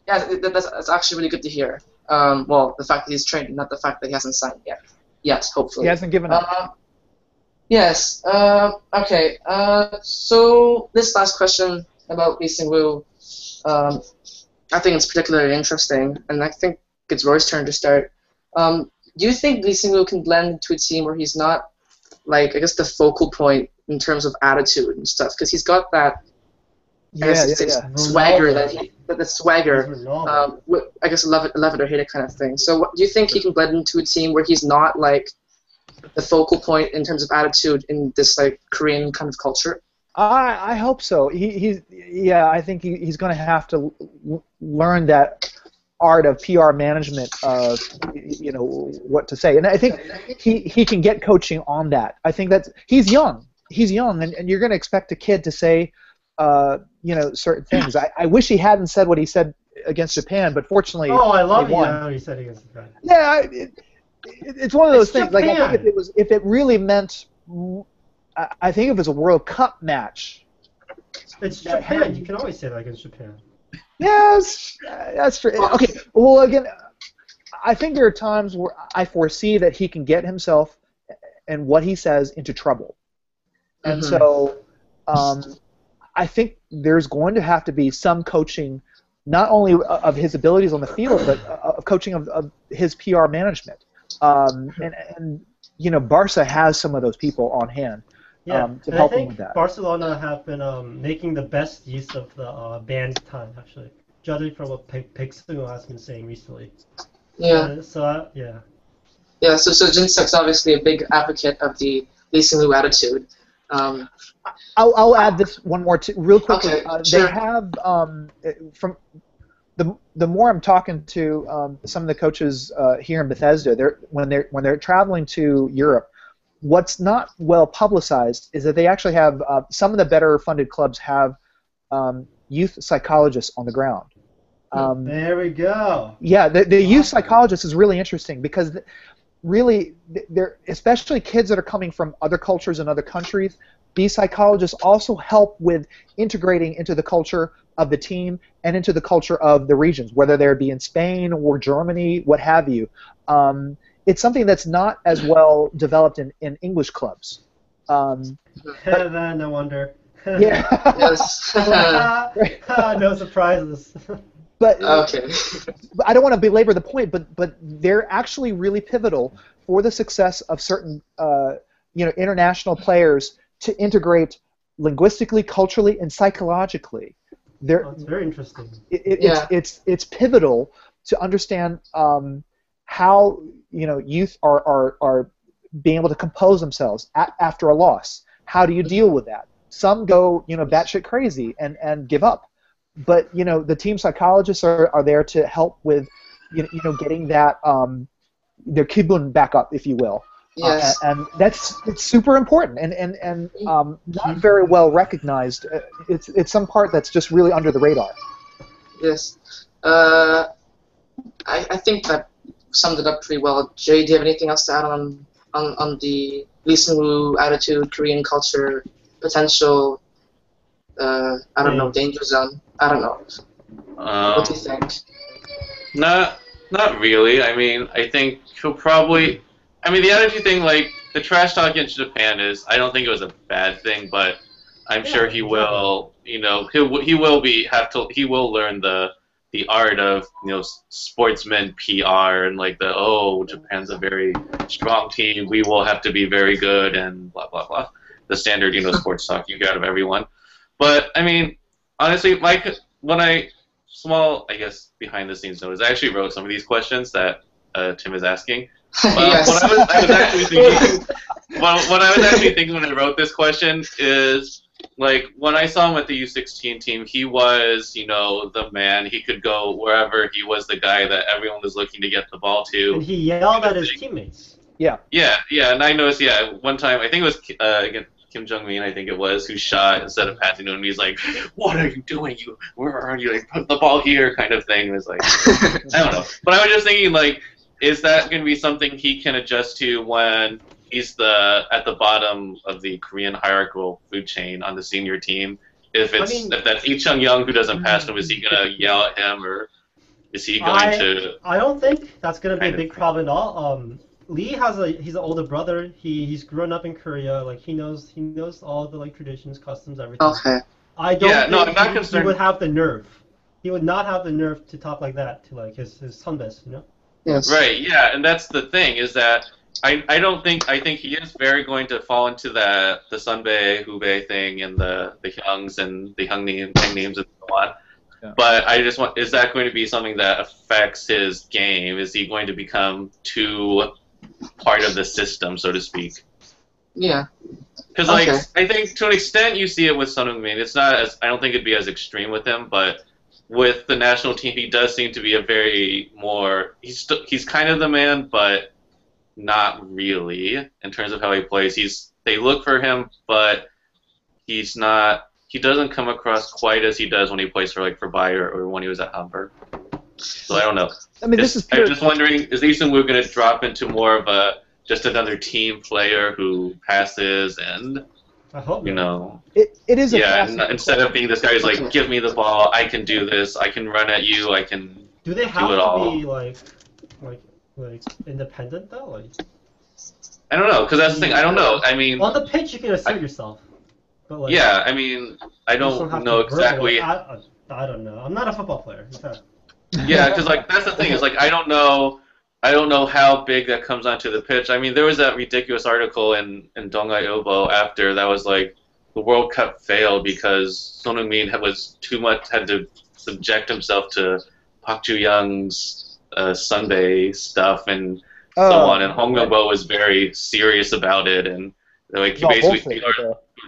[SPEAKER 4] that's actually really good to hear. Well, the fact that he's training, not the fact that he hasn't signed yet. Yes, hopefully.
[SPEAKER 1] He hasn't given up.
[SPEAKER 4] Yes. Okay. So this last question about Lee Seung-Woo, I think it's particularly interesting, and I think it's Roy's turn to start. Do you think Lee Seung-Woo can blend into a team where he's not, like, I guess, the focal point in terms of attitude and stuff? Because he's got that swagger, the swagger, I guess love it or hate it kind of thing. So do you think he can blend into a team where he's not, like, the focal point in terms of attitude in this, like, Korean kind of culture?
[SPEAKER 1] I hope so. I think he's going to have to learn that art of PR management of what to say, and I think he can get coaching on that. I think he's young, and you're going to expect a kid to say certain things. I wish he hadn't said what he said against Japan, but fortunately,
[SPEAKER 3] Oh, I love
[SPEAKER 1] they won.
[SPEAKER 3] how you said against Japan.
[SPEAKER 1] Yeah, it's one of those things. Like, I
[SPEAKER 3] Japan.
[SPEAKER 1] think if it really meant, I think if it was a World Cup match.
[SPEAKER 3] It's Japan. You can always say that against Japan.
[SPEAKER 1] Yes, that's true. Okay, well, again, I think there are times where I foresee that he can get himself and what he says into trouble. And so I think there's going to have to be some coaching, not only of his abilities on the field, but of coaching of his PR management. And you know, Barca has some of those people on hand to help him with that.
[SPEAKER 3] Barcelona have been making the best use of the banned time, actually, judging from what Lee Seung-Woo has been saying recently.
[SPEAKER 4] Yeah.
[SPEAKER 3] Yeah.
[SPEAKER 4] Yeah. So Jin-Seok's obviously a big advocate of the Lee Seung-Woo attitude.
[SPEAKER 1] I'll add this one more real quickly.
[SPEAKER 4] Okay, sure.
[SPEAKER 1] They have from the more I'm talking to some of the coaches here in Bethesda, when they're traveling to Europe, what's not well publicized is that they actually have some of the better funded clubs have youth psychologists on the ground.
[SPEAKER 3] There we go.
[SPEAKER 1] Yeah, the youth psychologist is really interesting because really, they're especially kids that are coming from other cultures and other countries. These psychologists also help with integrating into the culture of the team and into the culture of the regions, whether they be in Spain or Germany, what have you. It's something that's not as well developed in English clubs.
[SPEAKER 3] No wonder.
[SPEAKER 1] Yeah.
[SPEAKER 4] Yes.
[SPEAKER 3] No surprises.
[SPEAKER 1] But
[SPEAKER 4] Okay.
[SPEAKER 1] I don't want to belabor the point, but they're actually really pivotal for the success of certain international players to integrate linguistically, culturally, and psychologically.
[SPEAKER 3] That's very interesting.
[SPEAKER 1] It's pivotal to understand how youth are being able to compose themselves after a loss. How do you deal with that? Some go batshit crazy and give up. But the team psychologists are there to help with getting that their kibun back up, if you will.
[SPEAKER 4] Yes.
[SPEAKER 1] And it's super important and not very well recognized. It's some part that's just really under the radar.
[SPEAKER 4] Yes. I think that summed it up pretty well. Jay, do you have anything else to add on the Lee Seung-Woo attitude, Korean culture, potential? I don't know, danger zone. I don't know. What do you think?
[SPEAKER 2] Not really. I mean, I think he'll probably. I mean, the attitude thing, like the trash talk against Japan is. I don't think it was a bad thing, but I'm sure he will. He will learn the art of sportsman PR and like Japan's a very strong team. We will have to be very good and blah blah blah. The standard sports talk you get out of everyone. But I mean, honestly, I guess behind the scenes notice, I actually wrote some of these questions that Tim is asking.
[SPEAKER 4] Yes.
[SPEAKER 2] What I was actually thinking when I wrote this question is, like, when I saw him at the U16 team, he was, the man. He could go wherever. He was the guy that everyone was looking to get the ball to.
[SPEAKER 3] And he yelled at his teammates.
[SPEAKER 2] Yeah, and I noticed, one time, I think it was again, Kim Jong-min, I think it was, who shot instead of passing to him. He's like, "What are you doing? Where are you? Like, put the ball here," kind of thing. It was like, I don't know. But I was just thinking, like, is that going to be something he can adjust to when he's at the bottom of the Korean hierarchical food chain on the senior team? If that's Lee Chung-young who doesn't pass him, is he going to yell at him, or is he going to?
[SPEAKER 3] I don't think that's going to be a big problem at all. Lee he's an older brother. He's grown up in Korea. Like he knows all the traditions, customs, everything.
[SPEAKER 4] Okay.
[SPEAKER 3] I don't
[SPEAKER 2] I'm not
[SPEAKER 3] think
[SPEAKER 2] concerned.
[SPEAKER 3] he would have the nerve. He would not have the nerve to talk like that to like his sonbes,
[SPEAKER 4] Yes.
[SPEAKER 2] Right. Yeah, and that's the thing is that I think he is very going to fall into the Sunbae, Hubei thing and the Hyungs and the Hangnames and so on. Yeah. But I just is that going to be something that affects his game? Is he going to become too part of the system, so to speak?
[SPEAKER 4] Yeah.
[SPEAKER 2] Because I think to an extent you see it with Son Heung-min. It's not as I don't think it'd be as extreme with him, but with the national team, he does seem to be a very more. He's kind of the man, but not really in terms of how he plays. They look for him, but he's not. He doesn't come across quite as he does when he plays for Bayer or when he was at Hamburg. So I don't know.
[SPEAKER 1] I mean, this is pure.
[SPEAKER 2] I'm just wondering, is Lee Seung-Woo going to drop into more of a just another team player who passes and,
[SPEAKER 3] I hope
[SPEAKER 2] you
[SPEAKER 3] not.
[SPEAKER 2] know,
[SPEAKER 1] It is a
[SPEAKER 2] yeah,
[SPEAKER 1] fascinating
[SPEAKER 2] instead of being this guy who's like, give me the ball, I can do this, I can run at you, I can
[SPEAKER 3] Do they have
[SPEAKER 2] do it
[SPEAKER 3] to
[SPEAKER 2] all.
[SPEAKER 3] be like independent though? Like
[SPEAKER 2] I don't know, because that's the thing. I don't know. I mean,
[SPEAKER 3] on the pitch, you can assert yourself. But like,
[SPEAKER 2] yeah, I mean, I
[SPEAKER 3] you just
[SPEAKER 2] don't
[SPEAKER 3] have
[SPEAKER 2] know
[SPEAKER 3] to verbalize-
[SPEAKER 2] exactly.
[SPEAKER 3] I don't know. I'm not a football player. Okay.
[SPEAKER 2] Yeah, because like that's the thing is like I don't know how big that comes onto the pitch. I mean, there was that ridiculous article in Dongai Ilbo after that was like the World Cup failed because Son Heung-min had to subject himself to Park Joo-young's Sunday stuff and so on, and Hong Yong-bo was very serious about it, and like he basically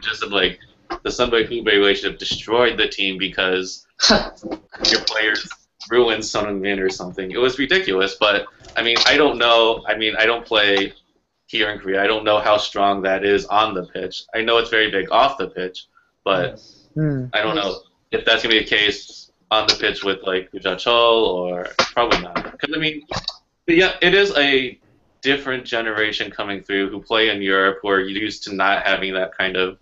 [SPEAKER 2] just said like the Sunday-Hubei relationship destroyed the team because your players ruined Son Heung-min or something. It was ridiculous, but I mean, I don't know. I mean, I don't play here in Korea. I don't know how strong that is on the pitch. I know it's very big off the pitch, but I don't know if that's gonna be the case on the pitch with like Chol or probably not. Because I mean, yeah, it is a different generation coming through who play in Europe who are used to not having that kind of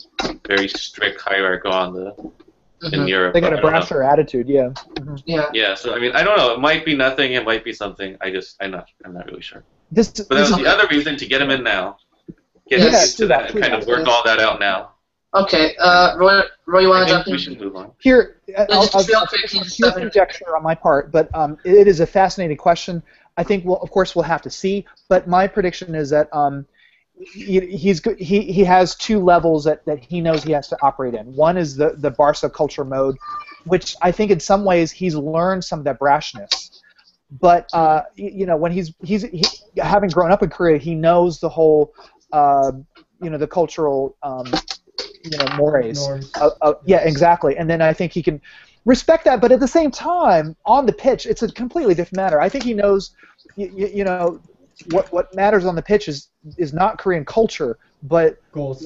[SPEAKER 2] very strict hierarchy on the in Europe.
[SPEAKER 1] They got a brasser attitude, yeah.
[SPEAKER 4] Yeah.
[SPEAKER 2] Yeah, so I mean, I don't know. It might be nothing. It might be something. I'm not really sure.
[SPEAKER 1] But
[SPEAKER 2] that was the other reason to get him in now. Get him used to that and kind of work all that out now.
[SPEAKER 4] Okay, Roy, you want to jump in?
[SPEAKER 2] We should move on.
[SPEAKER 1] Here,
[SPEAKER 4] Just real quick,
[SPEAKER 1] here's conjecture on my part, but it is a fascinating question. I think of course, we'll have to see. But my prediction is that he has two levels that he knows he has to operate in. One is the Barca culture mode, which I think in some ways he's learned some of that brashness. But when he's having grown up in Korea, he knows the whole the cultural mores. Yeah, exactly. And then I think he can respect that, but at the same time, on the pitch, it's a completely different matter. I think he knows, what matters on the pitch is not Korean culture, but
[SPEAKER 3] goals.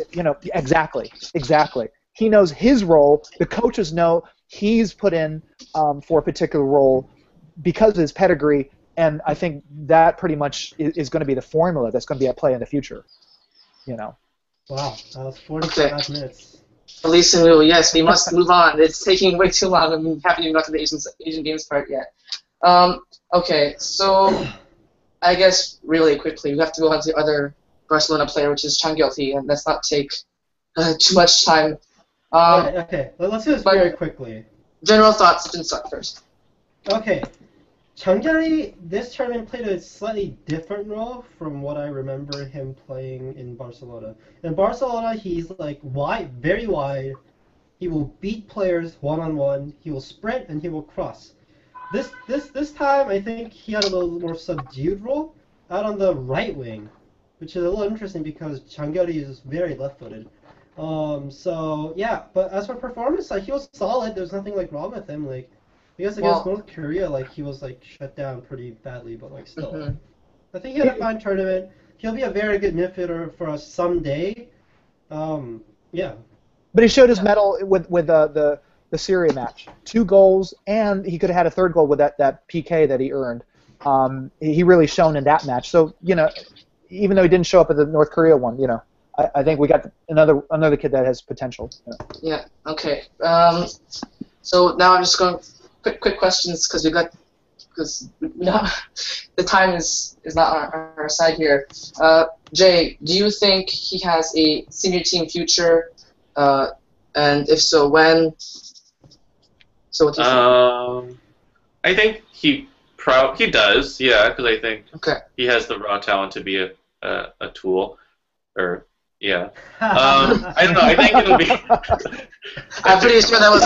[SPEAKER 1] Exactly. He knows his role. The coaches know he's put in for a particular role because of his pedigree, and I think that pretty much is going to be the formula that's going to be at play in the future.
[SPEAKER 3] Wow, that was 45 minutes.
[SPEAKER 4] Lee Seung-Woo, yes, we must move on. It's taking way too long, and we haven't even got to the Asian Games part yet. Okay, so I guess really quickly, we have to go on to the other Barcelona player, which is Chang Gyul-hee, and let's not take too much time.
[SPEAKER 3] Okay, let's do this very quickly.
[SPEAKER 4] General thoughts, Jin Suk first.
[SPEAKER 3] Okay, Chang Gyul-hee, this tournament played a slightly different role from what I remember him playing in Barcelona. In Barcelona, he's like wide, very wide. He will beat players one-on-one. He will sprint and he will cross. This time, I think he had a little more subdued role out on the right wing, which is a little interesting because Chang Gyul-hee is very left-footed. So yeah, but as for performance, he was solid. There's nothing wrong with him. I guess against North Korea, he was shut down pretty badly, but still. I think he had a fine tournament. He'll be a very good midfielder for us someday. Yeah. But
[SPEAKER 1] he showed his mettle with the Syria match. 2 goals, and he could have had a third goal with that PK that he earned. He really shone in that match. So even though he didn't show up at the North Korea one, I think we got another kid that has potential.
[SPEAKER 4] Yeah. Okay. So now I'm just going quick questions because the time is not on our side here. Jay, do you think he has a senior team future? And if so, when? So what do you think?
[SPEAKER 2] I think he does, yeah, because I think he has the raw talent to be a tool, or yeah. I don't know. I think it'll be.
[SPEAKER 4] I'm pretty sure that was.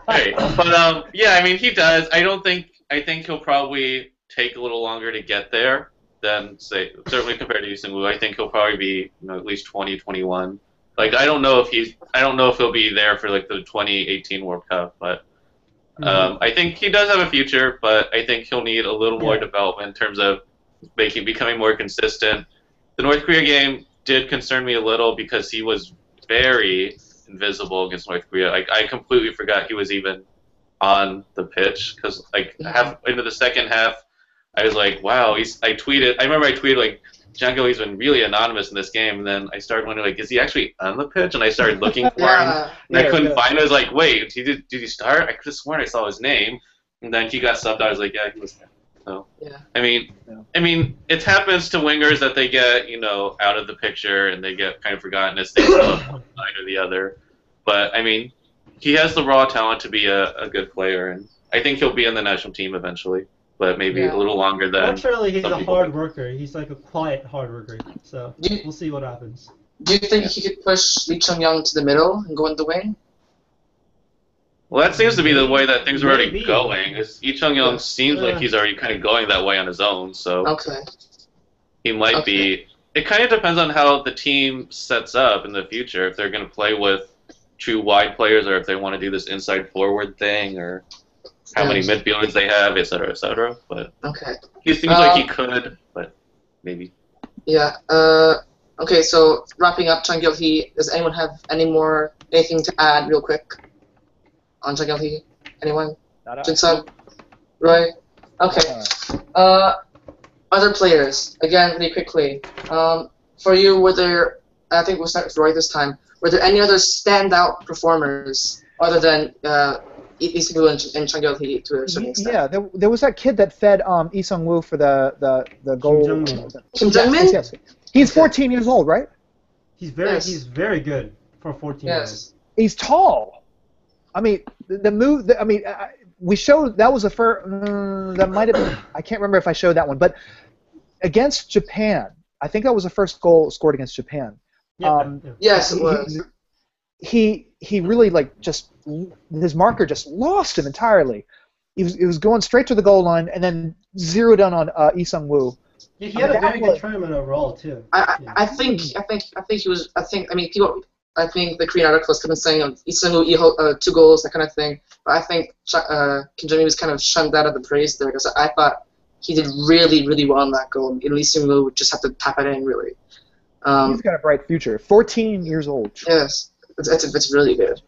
[SPEAKER 2] Right, but yeah, I mean he does. I think he'll probably take a little longer to get there than certainly compared to Lee Seung-Woo. I think he'll probably be at least 20, 21. I don't know if he'll be there for the 2018 World Cup, but I think he does have a future. But I think he'll need a little more development in terms of becoming more consistent. The North Korea game did concern me a little because he was very invisible against North Korea. I completely forgot he was even on the pitch, because like half into the second half, I was like, wow. I remember I tweeted like, Django, he's been really anonymous in this game, and then I started wondering like, is he actually on the pitch? And I started looking for him, and I couldn't find him. I was like, wait, did he start? I could have sworn I saw his name, and then he got subbed out. I was like, yeah, he was there. So I mean, it happens to wingers that they get out of the picture and they get kind of forgotten as they go up one side or the other. But I mean, he has the raw talent to be a good player, and I think he'll be in the national team eventually. But maybe a little longer than.
[SPEAKER 3] Naturally, he's a hard worker. He's like a quiet hard worker. So we'll see what happens.
[SPEAKER 4] Do you think he could push Lee Seung-Woo to the middle and go in the wing?
[SPEAKER 2] Well, that seems to be the way that things are already going. Lee Seung-Woo seems like he's already kind of going that way on his own. So he might be. It kind of depends on how the team sets up in the future. If they're going to play with true wide players, or if they want to do this inside forward thing, or how many midfielders they have, et cetera. But he seems like he could, but maybe.
[SPEAKER 4] Yeah. Okay. So wrapping up Chung Gil-hee, does anyone have anything to add, real quick, on Chung Gil-hee? Anyone? Jin-sub? Roy? Okay. Other players, again, really quickly. For you, I think we'll start with Roy this time. Were there any other standout performers other than Lee Seung-Woo and Chung Gil-hee to a certain extent?
[SPEAKER 1] Yeah, there was that kid that fed Lee Seung-Woo for the goal.
[SPEAKER 4] Kim Jung-min?
[SPEAKER 1] Yes. He's 14 years old, right?
[SPEAKER 3] He's very good for 14 years.
[SPEAKER 1] He's tall. I mean, the move. We showed that was the first. That might have been. I can't remember if I showed that one, but against Japan, I think that was the first goal scored against Japan.
[SPEAKER 4] Yes, it was.
[SPEAKER 1] He really his marker just lost him entirely. He was going straight to the goal line and then zeroed in on Lee Seung-Woo.
[SPEAKER 3] Yeah, he had a very good tournament overall too.
[SPEAKER 4] I think he was. I think the Korean articles kept saying Lee Seung-Woo 2 goals, that kind of thing. But I think Kim Jung-min was kind of shunned out of the praise there, because I thought he did really, really well in that goal. And Lee Seung-Woo just had to tap it in, really.
[SPEAKER 1] He's got a bright future. 14 years old.
[SPEAKER 4] Yes, it's really good.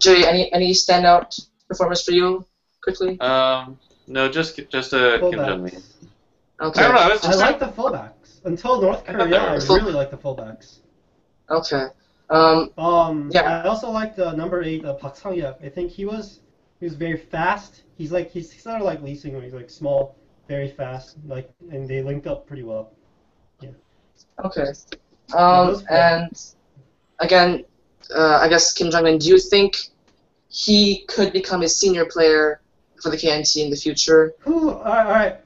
[SPEAKER 4] Jay, any standout performers for you, quickly?
[SPEAKER 2] No, just Kim Jung-min.
[SPEAKER 4] Okay.
[SPEAKER 2] I don't know.
[SPEAKER 3] I like the fullbacks. Until North Korea, I really like the fullbacks.
[SPEAKER 4] Okay.
[SPEAKER 3] I also like the number 8, Park Sang-hyuk. I think he was very fast. He's sort of like Lee Seung-Woo. He's like small, very fast, and they linked up pretty well. Yeah.
[SPEAKER 4] Okay. And again, I guess Kim Jung-min, do you think he could become a senior player for the KNT in the future?
[SPEAKER 3] All right.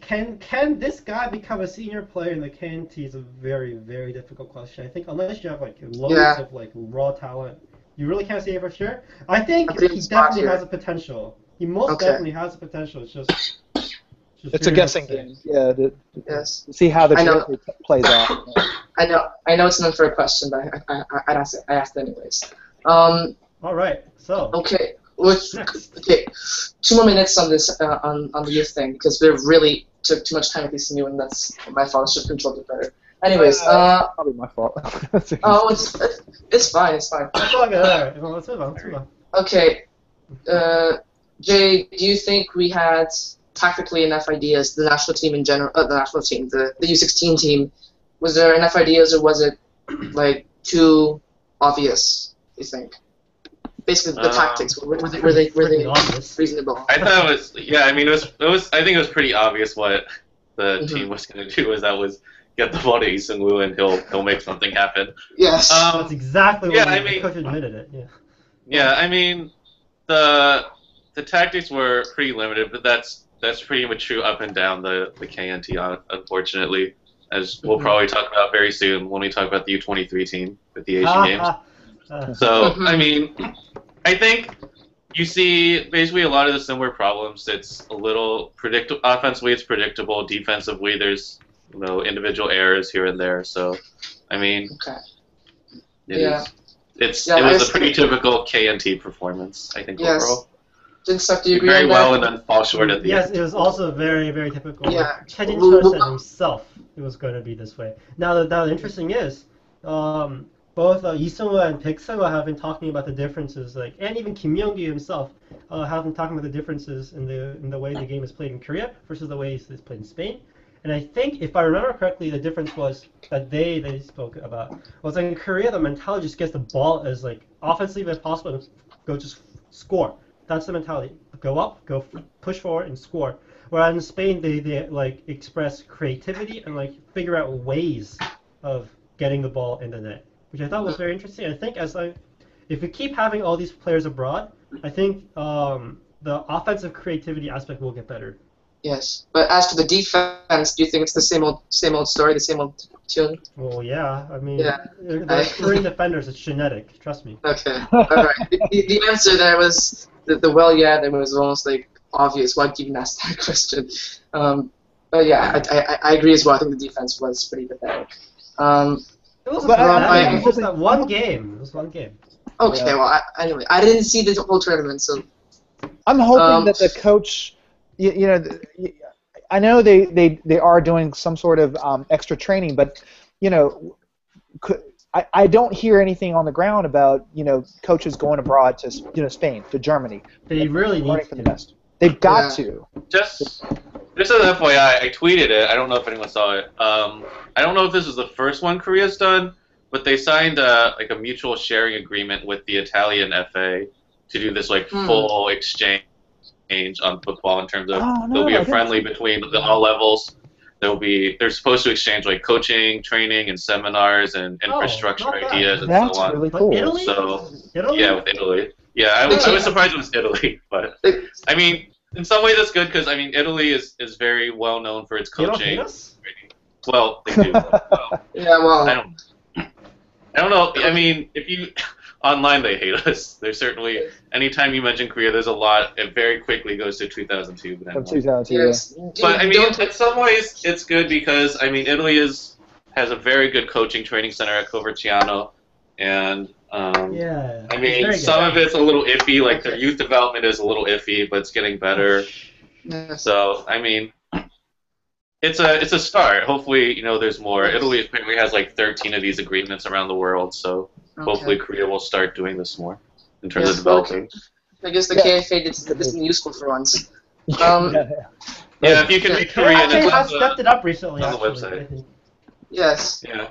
[SPEAKER 3] Can this guy become a senior player in the KNT is a very, very difficult question. I think unless you have loads of raw talent, you really can't say it for sure. I think he definitely has a potential. He most definitely has a potential. It's just
[SPEAKER 1] it's a guessing game. Yeah.
[SPEAKER 4] Yes.
[SPEAKER 1] See how the trajectory plays out.
[SPEAKER 4] I know it's an unfair question, but I asked it anyways.
[SPEAKER 3] All right. So.
[SPEAKER 4] Okay. Okay, 2 more minutes on this on the youth thing, because we really took too much time with Lee Seung-Woo, and that's my fault. I should have controlled it better. Anyways,
[SPEAKER 1] probably my fault.
[SPEAKER 4] It's fine. It's fine.
[SPEAKER 3] Let's move on.
[SPEAKER 4] Okay, Jay, do you think we had tactically enough ideas? The national team in general, the national team, the U16 team, was there enough ideas, or was it too obvious? You think? Basically, the tactics were they reasonable?
[SPEAKER 2] I thought it was. Yeah, I mean, it was. I think it was pretty obvious what the team was going to do. Was get the ball to Lee Seung-Woo and he'll make something happen.
[SPEAKER 4] Yes.
[SPEAKER 3] That's exactly what the coach admitted it. Yeah.
[SPEAKER 2] Yeah, I mean, the tactics were pretty limited, but that's pretty much true up and down the KNT, unfortunately, as we'll probably talk about very soon when we talk about the U23 team with the Asian Games. So, I mean, I think you see basically a lot of the similar problems. It's a little predictable. Offensively, it's predictable. Defensively, there's individual errors here and there. So, I mean, it was a pretty typical KNT performance, I think, overall.
[SPEAKER 4] Jin-sub, do you agree
[SPEAKER 2] very
[SPEAKER 4] on
[SPEAKER 2] well
[SPEAKER 4] that?
[SPEAKER 2] and then fall short at the end.
[SPEAKER 3] Yes, it was also very, very typical.
[SPEAKER 4] Yeah.
[SPEAKER 3] Choi said himself it was going to be this way. Now, the interesting is, both Lee Seung-Woo and Baek Seung-Woo have been talking about the differences, like, and even Kim Myung-gi himself have been talking about the differences in the way the game is played in Korea versus the way it's played in Spain. And I think, if I remember correctly, the difference was that they spoke about was like in Korea, the mentality just gets the ball as like offensively as possible and go just score. That's the mentality. Go up, go push forward, and score. Whereas in Spain, they like express creativity and like figure out ways of getting the ball in the net, which I thought was very interesting. I think if we keep having all these players abroad, I think the offensive creativity aspect will get better.
[SPEAKER 4] Yes, but as to the defense, do you think it's the same old story, the same old tune?
[SPEAKER 3] Well, yeah. I mean,
[SPEAKER 4] Yeah.
[SPEAKER 3] the Korean defenders, it's genetic. Trust me.
[SPEAKER 4] Okay, all right. The answer there was the well, yeah. That was almost like obvious. Why did you even ask that question? But yeah, I agree as well. I think the defense was pretty pathetic.
[SPEAKER 3] It was just that one game. It was one game.
[SPEAKER 4] Okay,
[SPEAKER 1] Yeah.
[SPEAKER 4] well, anyway, I didn't see the whole tournament, so.
[SPEAKER 1] I'm hoping that the coach, I know they are doing some sort of extra training, but I don't hear anything on the ground about coaches going abroad to Spain, to Germany.
[SPEAKER 3] They really need
[SPEAKER 1] for the best. They've got to.
[SPEAKER 2] Just as an FYI, I tweeted it. I don't know if anyone saw it. I don't know if this is the first one Korea's done, but they signed a mutual sharing agreement with the Italian FA to do this full exchange on football in terms of there'll be a friendly between all levels. They're supposed to exchange coaching, training, and seminars and infrastructure ideas and
[SPEAKER 1] That's
[SPEAKER 2] so on.
[SPEAKER 1] really cool.
[SPEAKER 3] Italy?
[SPEAKER 2] So
[SPEAKER 3] Italy?
[SPEAKER 2] yeah, with Italy. Yeah, I was surprised it was Italy, but I mean, in some ways that's good because I mean Italy is very well known for its
[SPEAKER 3] They don't
[SPEAKER 2] coaching.
[SPEAKER 3] hate us?
[SPEAKER 2] Well, they do. Well,
[SPEAKER 4] Yeah, well.
[SPEAKER 2] I don't know. I mean, if you online they hate us. There's certainly anytime you mention Korea, there's a lot. It very quickly goes to 2002. But,
[SPEAKER 1] From 2002.
[SPEAKER 4] Yes.
[SPEAKER 2] but I mean, in some ways, it's good because I mean, Italy has a very good coaching training center at Coverciano, and
[SPEAKER 3] Yeah.
[SPEAKER 2] I mean, some of it's a little iffy. Like their youth development is a little iffy, but it's getting better.
[SPEAKER 4] Yes.
[SPEAKER 2] So I mean, it's a start. Hopefully, there's more. Italy apparently has 13 of these agreements around the world, so hopefully Korea will start doing this more in terms of developing.
[SPEAKER 4] I guess the KFA did something useful for once.
[SPEAKER 2] Yeah, if you can read Korean,
[SPEAKER 3] They
[SPEAKER 2] it's
[SPEAKER 3] have
[SPEAKER 2] on
[SPEAKER 3] stepped it up recently.
[SPEAKER 2] on the
[SPEAKER 3] actually,
[SPEAKER 2] website.
[SPEAKER 3] I think.
[SPEAKER 4] Yes.
[SPEAKER 2] Yeah.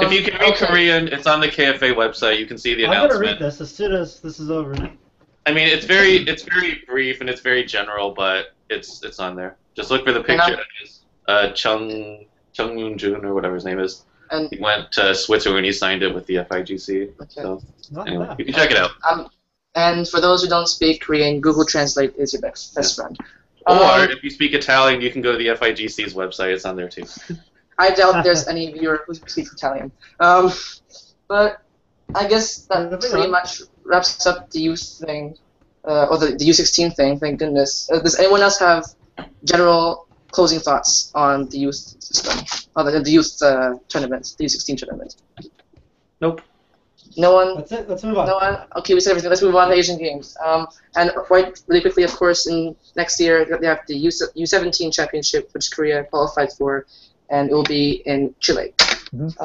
[SPEAKER 2] If you can read Korean, it's on the KFA website. You can see the
[SPEAKER 3] I'm
[SPEAKER 2] announcement.
[SPEAKER 3] gonna read this as soon as this is over.
[SPEAKER 2] I mean, it's very brief and it's very general, but it's on there. Just look for the picture. Chung Moon-jun or whatever his name is.
[SPEAKER 4] And
[SPEAKER 2] he went to Switzerland. He signed it with the FIGC.
[SPEAKER 4] okay.
[SPEAKER 2] So
[SPEAKER 3] Not
[SPEAKER 2] anyway,
[SPEAKER 3] bad.
[SPEAKER 2] you can check it out.
[SPEAKER 4] And for those who don't speak Korean, Google Translate is your best friend.
[SPEAKER 2] Or if you speak Italian, you can go to the FIGC's website. It's on there too.
[SPEAKER 4] I doubt there's any viewer who speaks Italian. But I guess that pretty much wraps up the youth thing, or the U16 thing. Thank goodness. Does anyone else have general closing thoughts on the youth system, or the youth tournament, the U16 tournament?
[SPEAKER 2] Nope.
[SPEAKER 4] No one.
[SPEAKER 3] That's it. Let's move on.
[SPEAKER 4] No one. Okay, we said everything. Let's move on to Asian Games. And really quickly, of course, in next year they have the U17 championship, which Korea qualified for, and it will be in Chile.
[SPEAKER 1] Mm-hmm.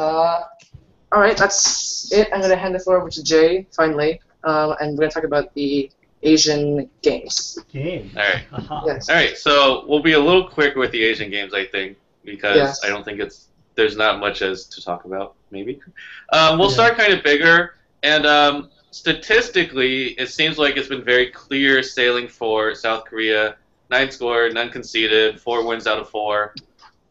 [SPEAKER 4] All right, that's it. I'm gonna hand the floor over to Jay finally, and we're gonna talk about the Asian Games.
[SPEAKER 3] Game.
[SPEAKER 2] All right.
[SPEAKER 4] Yes.
[SPEAKER 2] All right. So we'll be a little quicker with the Asian Games, I think, because I don't think there's not much to talk about. Maybe. We'll start kind of bigger, and statistically, it seems like it's been very clear sailing for South Korea. 9 scored, none conceded, 4 wins out of 4.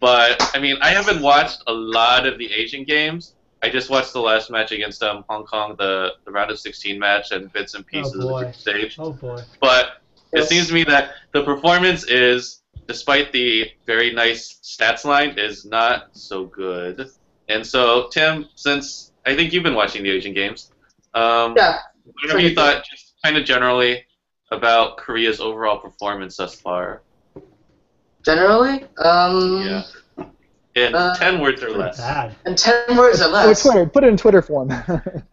[SPEAKER 2] But I mean, I haven't watched a lot of the Asian Games. I just watched the last match against Hong Kong, the round of 16 match, and bits and pieces of the group stage.
[SPEAKER 3] Oh boy.
[SPEAKER 2] But it seems to me that the performance is, despite the very nice stats line, is not so good. And so, Tim, since I think you've been watching the Asian Games, what have you thought, just kind of generally, about Korea's overall performance thus far?
[SPEAKER 4] Generally,
[SPEAKER 2] yeah. In 10 words or less.
[SPEAKER 3] Bad.
[SPEAKER 4] in 10 words or less.
[SPEAKER 1] Twitter, put it in Twitter form.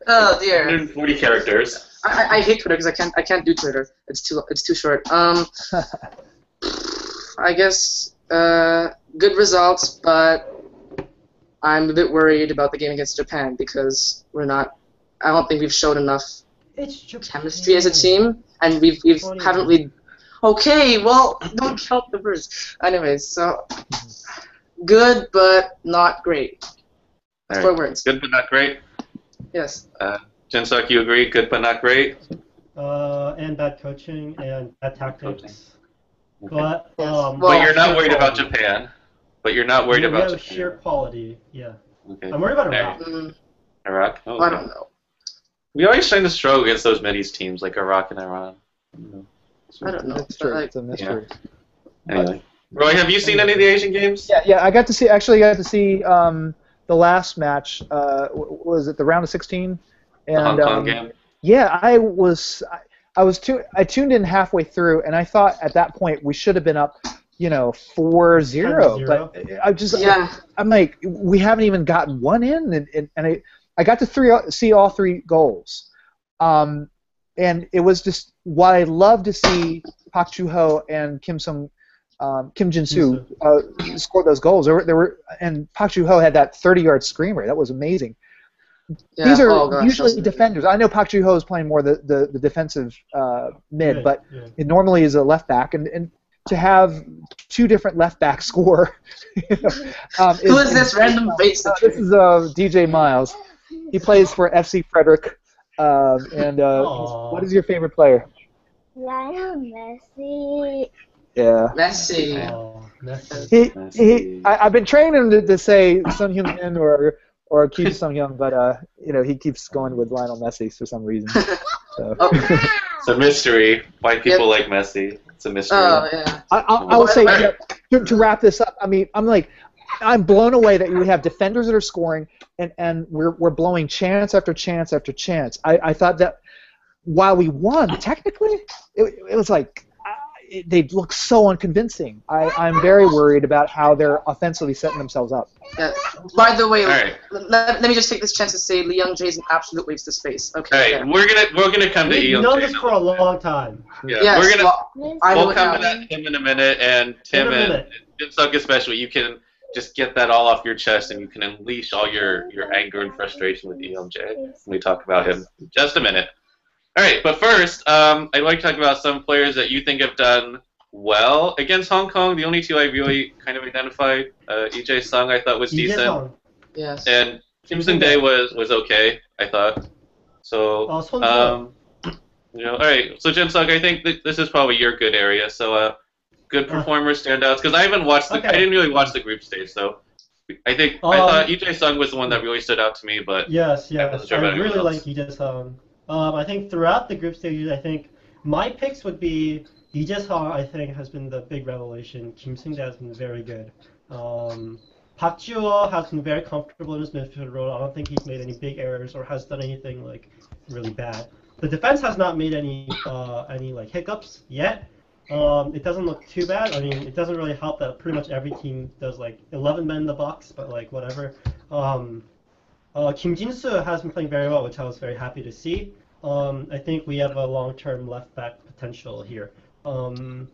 [SPEAKER 4] Oh dear.
[SPEAKER 2] 140 characters.
[SPEAKER 4] I hate Twitter because I can't do Twitter. It's too short. I guess good results, but I'm a bit worried about the game against Japan because I don't think we've shown enough chemistry as a team, and we haven't really. Okay, well, don't count the verse. Anyways, so good but not great.
[SPEAKER 2] All
[SPEAKER 4] 4
[SPEAKER 2] right.
[SPEAKER 4] words.
[SPEAKER 2] Good but not great.
[SPEAKER 4] Yes.
[SPEAKER 2] Jinsuk, you agree? Good but not great.
[SPEAKER 3] And bad coaching and bad tactics. But
[SPEAKER 2] But you're not worried about Japan. But you're not worried about Japan.
[SPEAKER 3] Sheer quality, yeah.
[SPEAKER 2] Okay.
[SPEAKER 3] I'm worried about Iraq.
[SPEAKER 2] Iraq? Oh,
[SPEAKER 4] I don't know.
[SPEAKER 2] We always tend to struggle against those Mideast teams like Iraq and Iran.
[SPEAKER 4] I don't know.
[SPEAKER 1] It's true. It's a mystery.
[SPEAKER 2] Yeah. Anyway. Roy, have you seen any of the Asian games?
[SPEAKER 1] Yeah. I got to see. Actually, I got to see the last match. Was it the round of 16? And,
[SPEAKER 2] The Hong Kong game.
[SPEAKER 1] Yeah, I tuned in halfway through, and I thought at that point we should have been up, 4-0. But I'm like, we haven't even gotten one in, and I got to see all 3 goals, and it was just what I love to see. Park Joo-Ho and Kim Jin-soo scored those goals. There were, and Park Joo-Ho had that 30-yard screamer. That was amazing. Yeah, these are usually defenders. I know Park Joo-Ho is playing more the defensive mid, but it normally is a left back, and to have 2 different left backs score.
[SPEAKER 4] Who is this random face?
[SPEAKER 1] This is DJ Miles. He plays for FC Frederick. What is your favorite player?
[SPEAKER 5] Lionel Messi.
[SPEAKER 1] Yeah.
[SPEAKER 4] Messi.
[SPEAKER 1] Messi. I've been training him to say Son Heung-min or keep Sung-Young, but he keeps going with Lionel Messi for some reason. So.
[SPEAKER 2] It's a mystery why people like Messi. It's a mystery.
[SPEAKER 4] Oh yeah.
[SPEAKER 1] I will say to wrap this up. I mean, I'm blown away that we have defenders that are scoring, and we're blowing chance after chance after chance. I thought that while we won, technically, it was like they look so unconvincing. I'm very worried about how they're offensively setting themselves up.
[SPEAKER 4] Yeah. By the way, let me just take this chance to say Lee Young-jae is an absolute waste of space. Okay.
[SPEAKER 2] Hey, we're gonna come to Lee Young-jae.
[SPEAKER 3] We've known this for a long time.
[SPEAKER 2] Yeah,
[SPEAKER 4] yes,
[SPEAKER 2] we'll come to that him in a minute, and Tim and Jinsuk especially. You can just get that all off your chest, and you can unleash all your anger and frustration with Lee Young-jae when we talk about him. Just a minute. All right, but first, I'd like to talk about some players that you think have done well against Hong Kong. The only 2 I really kind of identified, EJ Sung, I thought was decent.
[SPEAKER 4] Yes.
[SPEAKER 2] And Kim Seung-dae was okay, I thought. So, all right. So Jinsuk, I think this is probably your good area. So, good performers, standouts. Because I haven't watched I didn't really watch the group stage, so I thought EJ Sung was the one that really stood out to me. But
[SPEAKER 3] yes, I really like EJ Sung. I think throughout the group stages, I think my picks would be Lee Jae-sung, I think, has been the big revelation. Kim Seung-dae has been very good. Park Joo-ho has been very comfortable in his midfield role. I don't think he's made any big errors or has done anything like really bad. The defense has not made any like hiccups yet. It doesn't look too bad. I mean, it doesn't really help that pretty much every team does like 11 men in the box, but like whatever. Kim Jin-soo has been playing very well, which I was very happy to see. I think we have a long-term left-back potential here. Son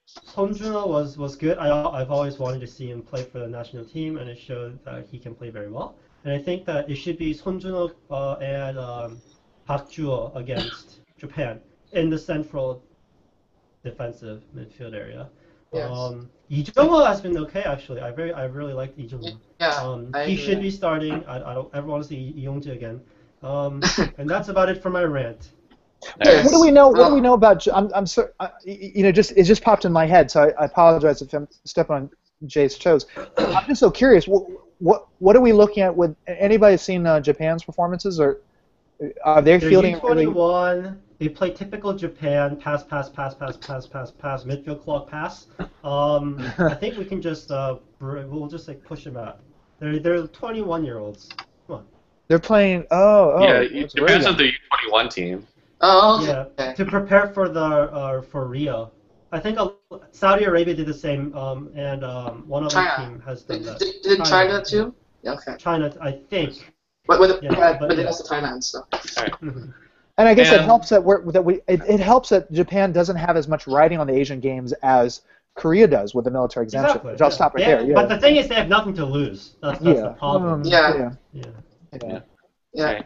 [SPEAKER 3] Jun-ho was good. I've always wanted to see him play for the national team, and it showed that he can play very well. And I think that it should be Son Jun-ho and Park Joo-ho against Japan in the central defensive midfield area.
[SPEAKER 4] Yes.
[SPEAKER 3] Lee Jung-ho has been okay actually. I really like Lee Jung-ho.
[SPEAKER 4] Yeah.
[SPEAKER 3] He should be starting. I don't ever want to see Lee Young-jae again. And that's about it for my rant.
[SPEAKER 1] Yes. What do we know? What do we know about? I'm sorry. It just popped in my head, so I apologize if I'm stepping on Jay's toes. I'm just so curious. What are we looking at? With anybody seen Japan's performances, or are they fielding
[SPEAKER 3] U21? They play typical Japan pass, midfield clock pass. I think we can just we'll just like push them out. They're 21-year-olds. Come on.
[SPEAKER 1] They're playing.
[SPEAKER 2] Yeah, Japan's on the U21 team.
[SPEAKER 4] Oh.
[SPEAKER 3] Yeah.
[SPEAKER 4] Okay.
[SPEAKER 3] To prepare for the for Rio. I think Saudi Arabia did the same, and one other team has done that.
[SPEAKER 4] Did China too? Yeah, okay.
[SPEAKER 3] China, I think.
[SPEAKER 4] But they also Thailand, so.
[SPEAKER 2] Right.
[SPEAKER 1] And I guess it helps that it helps that Japan doesn't have as much riding on the Asian games as Korea does with the military exemption.
[SPEAKER 3] Exactly.
[SPEAKER 1] Which I'll stop right there. Yeah.
[SPEAKER 3] But the thing is, they have nothing to lose. That's the problem.
[SPEAKER 4] Yeah.
[SPEAKER 2] Okay.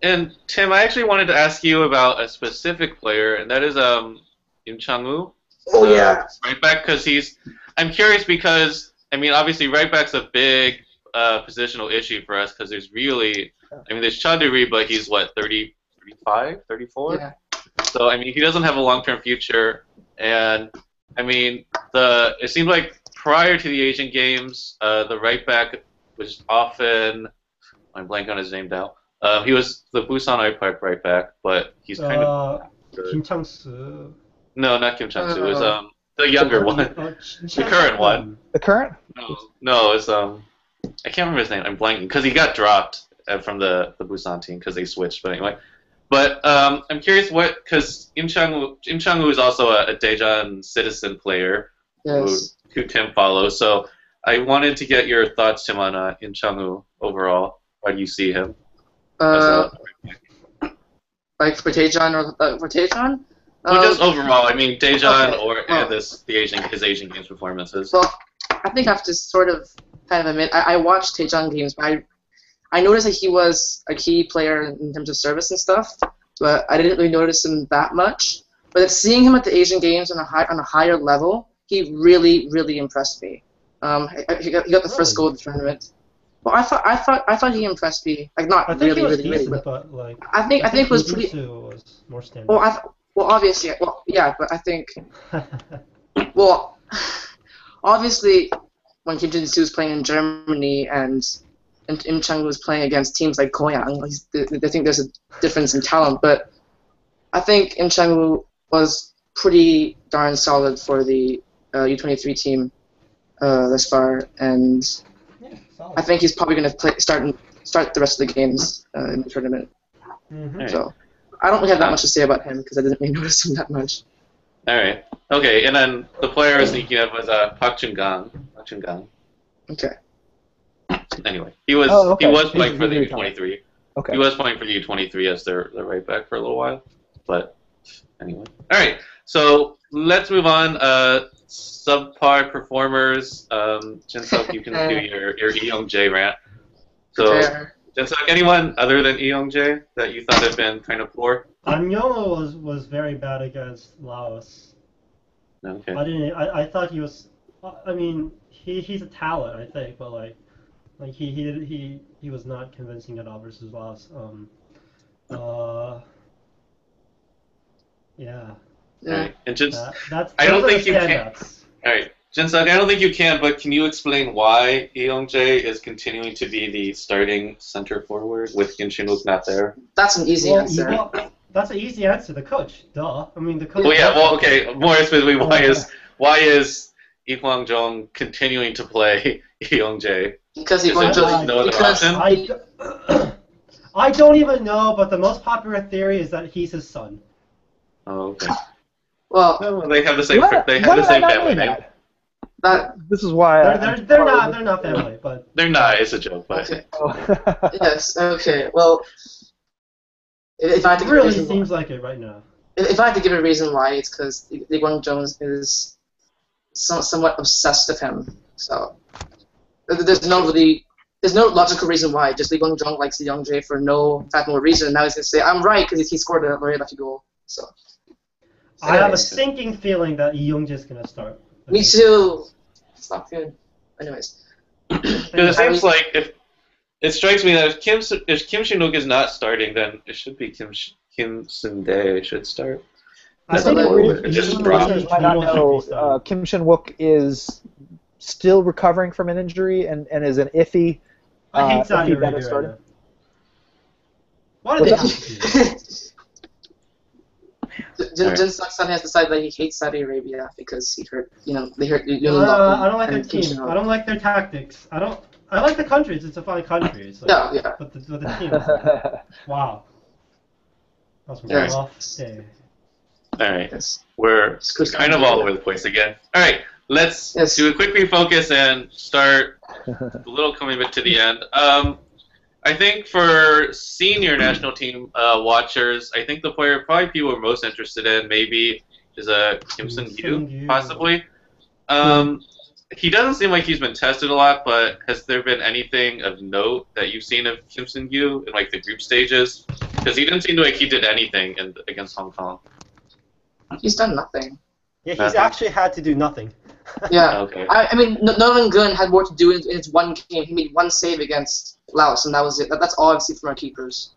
[SPEAKER 2] And Tim, I actually wanted to ask you about a specific player, and that is Lee Seung-Woo.
[SPEAKER 4] Oh yeah.
[SPEAKER 2] Right back, because I'm curious because obviously right back's a big positional issue for us because there's there's Chaduri, but he's what 30, 35, 34.
[SPEAKER 4] Yeah.
[SPEAKER 2] So he doesn't have a long-term future, and it seemed like prior to the Asian Games, the right back was often I'm blanking on his name now. He was the Busan Park right back, but he's kind of
[SPEAKER 3] Kim Chang-soo.
[SPEAKER 2] No, not Kim Chang-soo. It was the younger one, the current one.
[SPEAKER 1] The current?
[SPEAKER 2] No, it's I can't remember his name. I'm blanking because he got dropped from the Busan team because they switched. But anyway, I'm curious because Lee Seung-Woo is also a Daejeon citizen player who Tim follows. So I wanted to get your thoughts, Tim, on Lee Seung-Woo overall. How do you see him?
[SPEAKER 4] Like for Daejeon or for Daejeon?
[SPEAKER 2] Well, just overall. Daejeon or his Asian Games performances.
[SPEAKER 4] Well, I think I have to sort of kind of admit I watched Daejeon games, but I noticed that he was a key player in terms of service and stuff, but I didn't really notice him that much. But seeing him at the Asian Games on a higher level, he really, really impressed me. He got the first goal of the tournament. Well, I thought he impressed me. Like not really,
[SPEAKER 3] but like
[SPEAKER 4] I think it was pretty.
[SPEAKER 3] Was more standard.
[SPEAKER 4] Well, obviously, but I think. Well, obviously, when Kim Jin-soo was playing in Germany and Lee Seung-Woo was playing against teams like Koyang, I think there's a difference in talent. But I think Lee Seung-Woo was pretty darn solid for the U23 team thus far, and I think he's probably going to start the rest of the games in the tournament.
[SPEAKER 3] Mm-hmm.
[SPEAKER 4] So I don't really have that much to say about him because I didn't really notice him that much.
[SPEAKER 2] All right. Okay, and then the player I was thinking of was Park Chung-gang.
[SPEAKER 4] Okay.
[SPEAKER 2] Anyway, he was playing for the U23.
[SPEAKER 1] Okay.
[SPEAKER 2] He was playing for the U23 as their right back for a little while, but anyway. All right. So let's move on. Subpar performers. Jin-suk, you can do your Lee Young-jae rant. So, Jin-suk, anyone other than Lee Young-jae that you thought had been kind of poor?
[SPEAKER 3] Anyono was very bad against Laos.
[SPEAKER 2] Okay.
[SPEAKER 3] I thought he was. He's a talent, I think, but like he was not convincing at all versus Laos. Yeah.
[SPEAKER 2] Right. And just,
[SPEAKER 3] that's
[SPEAKER 2] I don't think you can.
[SPEAKER 3] Standouts.
[SPEAKER 2] All right, Jin-suk, I don't think you can, but can you explain why Lee Young-jae is continuing to be the starting center forward with Kim Shin-wook not there?
[SPEAKER 4] That's an easy answer.
[SPEAKER 3] Well, that's an easy answer. The coach, duh. The coach.
[SPEAKER 2] Well, yeah. Well, okay. More specifically, why is Lee Kwang-jong continuing to play Lee Young-jae?
[SPEAKER 4] Because Lee
[SPEAKER 2] Kwang-jong no other option.
[SPEAKER 3] I don't even know, but the most popular theory is that he's his son.
[SPEAKER 2] Oh, okay.
[SPEAKER 4] Well,
[SPEAKER 2] they have the same. They have the same family name.
[SPEAKER 1] This is why
[SPEAKER 3] they're not family, but
[SPEAKER 2] they're not. It's a joke, but
[SPEAKER 4] okay. Yes. Okay. Well, if I had to
[SPEAKER 3] it
[SPEAKER 4] give a
[SPEAKER 3] really
[SPEAKER 4] reason
[SPEAKER 3] seems like it right now.
[SPEAKER 4] If I had to give a reason why, it's because Lee Kwang-jong is somewhat obsessed with him. So there's no logical reason why. Just Lee Kwang-jong likes Lee Young-jae for no fathomable reason. Now he's gonna say I'm right because he scored a very lucky goal. So.
[SPEAKER 3] I have a sinking feeling that Lee Young-jae is gonna start.
[SPEAKER 4] Me too. It's not good. Anyways.
[SPEAKER 2] Because it seems like it strikes me that if Kim Shin-wook is not starting, then it should be Kim Sun-dae should start.
[SPEAKER 3] I think
[SPEAKER 1] listeners might not know, Kim Shin-wook is still recovering from an injury and is an iffy.
[SPEAKER 3] I hate Saudi Arabia right now. Why did they have to?
[SPEAKER 4] Jin-suk's son has decided that he hates Saudi Arabia because they hurt.
[SPEAKER 3] I don't like their team. I don't like their tactics. I like the countries. It's a fun country. So,
[SPEAKER 4] yeah.
[SPEAKER 3] But the team. Wow. That was a rough day.
[SPEAKER 2] All right. We're kind of all over the place again. All right. Let's do a quick refocus and start a little coming back to the end. I think for senior national team watchers, I think the player probably people are most interested in maybe is Kim Seung-woo, possibly. He doesn't seem like he's been tested a lot, but has there been anything of note that you've seen of Kim Seung-Woo in like the group stages? Because he didn't seem like he did anything against Hong Kong.
[SPEAKER 4] He's done nothing.
[SPEAKER 3] Yeah, he's
[SPEAKER 2] Nothing.
[SPEAKER 3] actually had to do nothing.
[SPEAKER 4] Yeah.
[SPEAKER 2] Okay.
[SPEAKER 4] I mean, Nolan Gun had more to do in his one game. He made one save against Laos, and that was it. That's all I've seen from our keepers.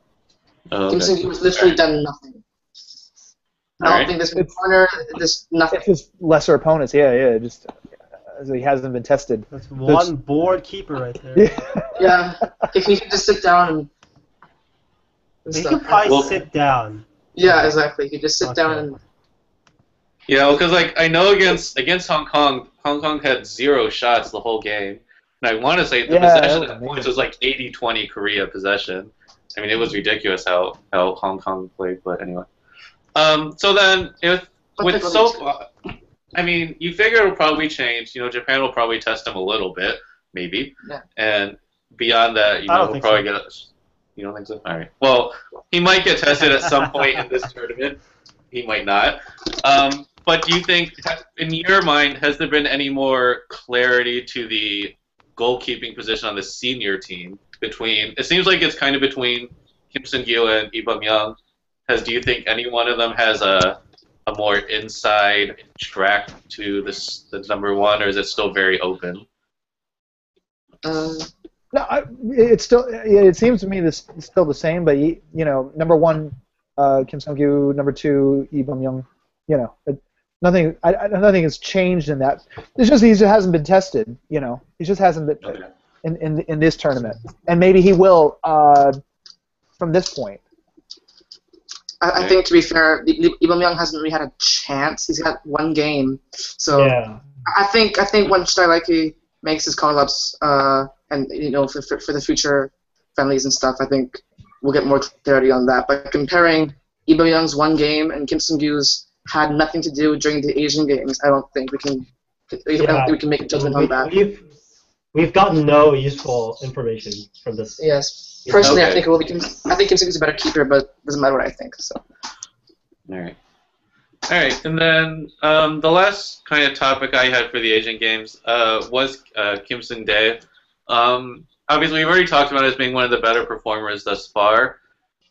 [SPEAKER 2] Oh,
[SPEAKER 4] Kim
[SPEAKER 2] okay.
[SPEAKER 4] Seung-Woo has literally done nothing. I don't
[SPEAKER 2] Alright.
[SPEAKER 4] think there's been corner, there's nothing.
[SPEAKER 1] It's just lesser opponents. Yeah. Just so he hasn't been tested.
[SPEAKER 3] That's one bored keeper right there.
[SPEAKER 1] Yeah.
[SPEAKER 4] Yeah. If he could just sit down and
[SPEAKER 3] He
[SPEAKER 4] stuff.
[SPEAKER 3] could probably
[SPEAKER 2] Well-
[SPEAKER 3] sit down.
[SPEAKER 4] Yeah, exactly. He could just sit
[SPEAKER 3] Okay.
[SPEAKER 4] down and
[SPEAKER 2] Yeah, well, because like I know against Hong Kong had 0 shots the whole game, and I want to say the
[SPEAKER 1] Yeah,
[SPEAKER 2] possession
[SPEAKER 1] that
[SPEAKER 2] at
[SPEAKER 1] was
[SPEAKER 2] points was like 80-20 Korea possession. I mean, it was ridiculous how Hong Kong played, but anyway. So then, I mean, you figure it'll probably change. You know, Japan will probably test him a little bit, maybe,
[SPEAKER 4] Yeah.
[SPEAKER 2] and beyond that, you
[SPEAKER 3] I
[SPEAKER 2] know,
[SPEAKER 3] don't
[SPEAKER 2] he'll
[SPEAKER 3] think
[SPEAKER 2] probably
[SPEAKER 3] so.
[SPEAKER 2] get. You don't think so? All right. Well, he might get tested at some point in this tournament. He might not. But do you think, in your mind, has there been any more clarity to the goalkeeping position on the senior team? It seems like it's kind of between Kim Seung-Woo and Lee Bum-young. Do you think any one of them has a more inside track to the number one, or is it still very open?
[SPEAKER 1] No, it's still. It seems to me this is still the same. But number one, Kim Seung-Woo. Number two, Lee Bum-young. Nothing. Nothing has changed in that. It's just he just hasn't been tested. He just hasn't been
[SPEAKER 2] Okay.
[SPEAKER 1] in this tournament, and maybe he will from this point.
[SPEAKER 4] I think, to be fair, Lee Bum-young hasn't really had a chance. He's had one game, so
[SPEAKER 3] Yeah.
[SPEAKER 4] I think once Shirley makes his call-ups, and for the future friendlies and stuff, I think we'll get more clarity on that. But comparing Lee Bum-young's one game and Kim Seung-Woo's had nothing to do during the Asian games, I don't think we can make a judgment on that.
[SPEAKER 3] We've gotten no useful information from this.
[SPEAKER 4] Yes. Personally,
[SPEAKER 2] Okay.
[SPEAKER 4] I think Kim Seung-Woo's a better keeper, but it doesn't matter what I think. So.
[SPEAKER 2] All right, and then the last kind of topic I had for the Asian Games was Kim Seung-dae. Obviously, we've already talked about it as being one of the better performers thus far,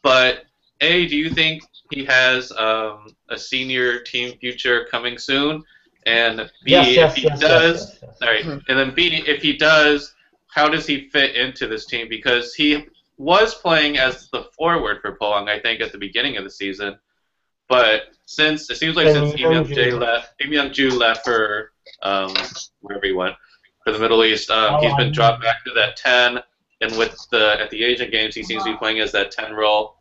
[SPEAKER 2] but A, do you think he has a senior team future coming soon? And B, if he does, all right, and then B, if he does, how does he fit into this team? Because he was playing as the forward for Pohang, I think, at the beginning of the season. But it seems like since Lee Myung-ju left for wherever he went for the Middle East, he's been dropped back to that 10. And at the Asian Games, he seems to be playing as that 10 role.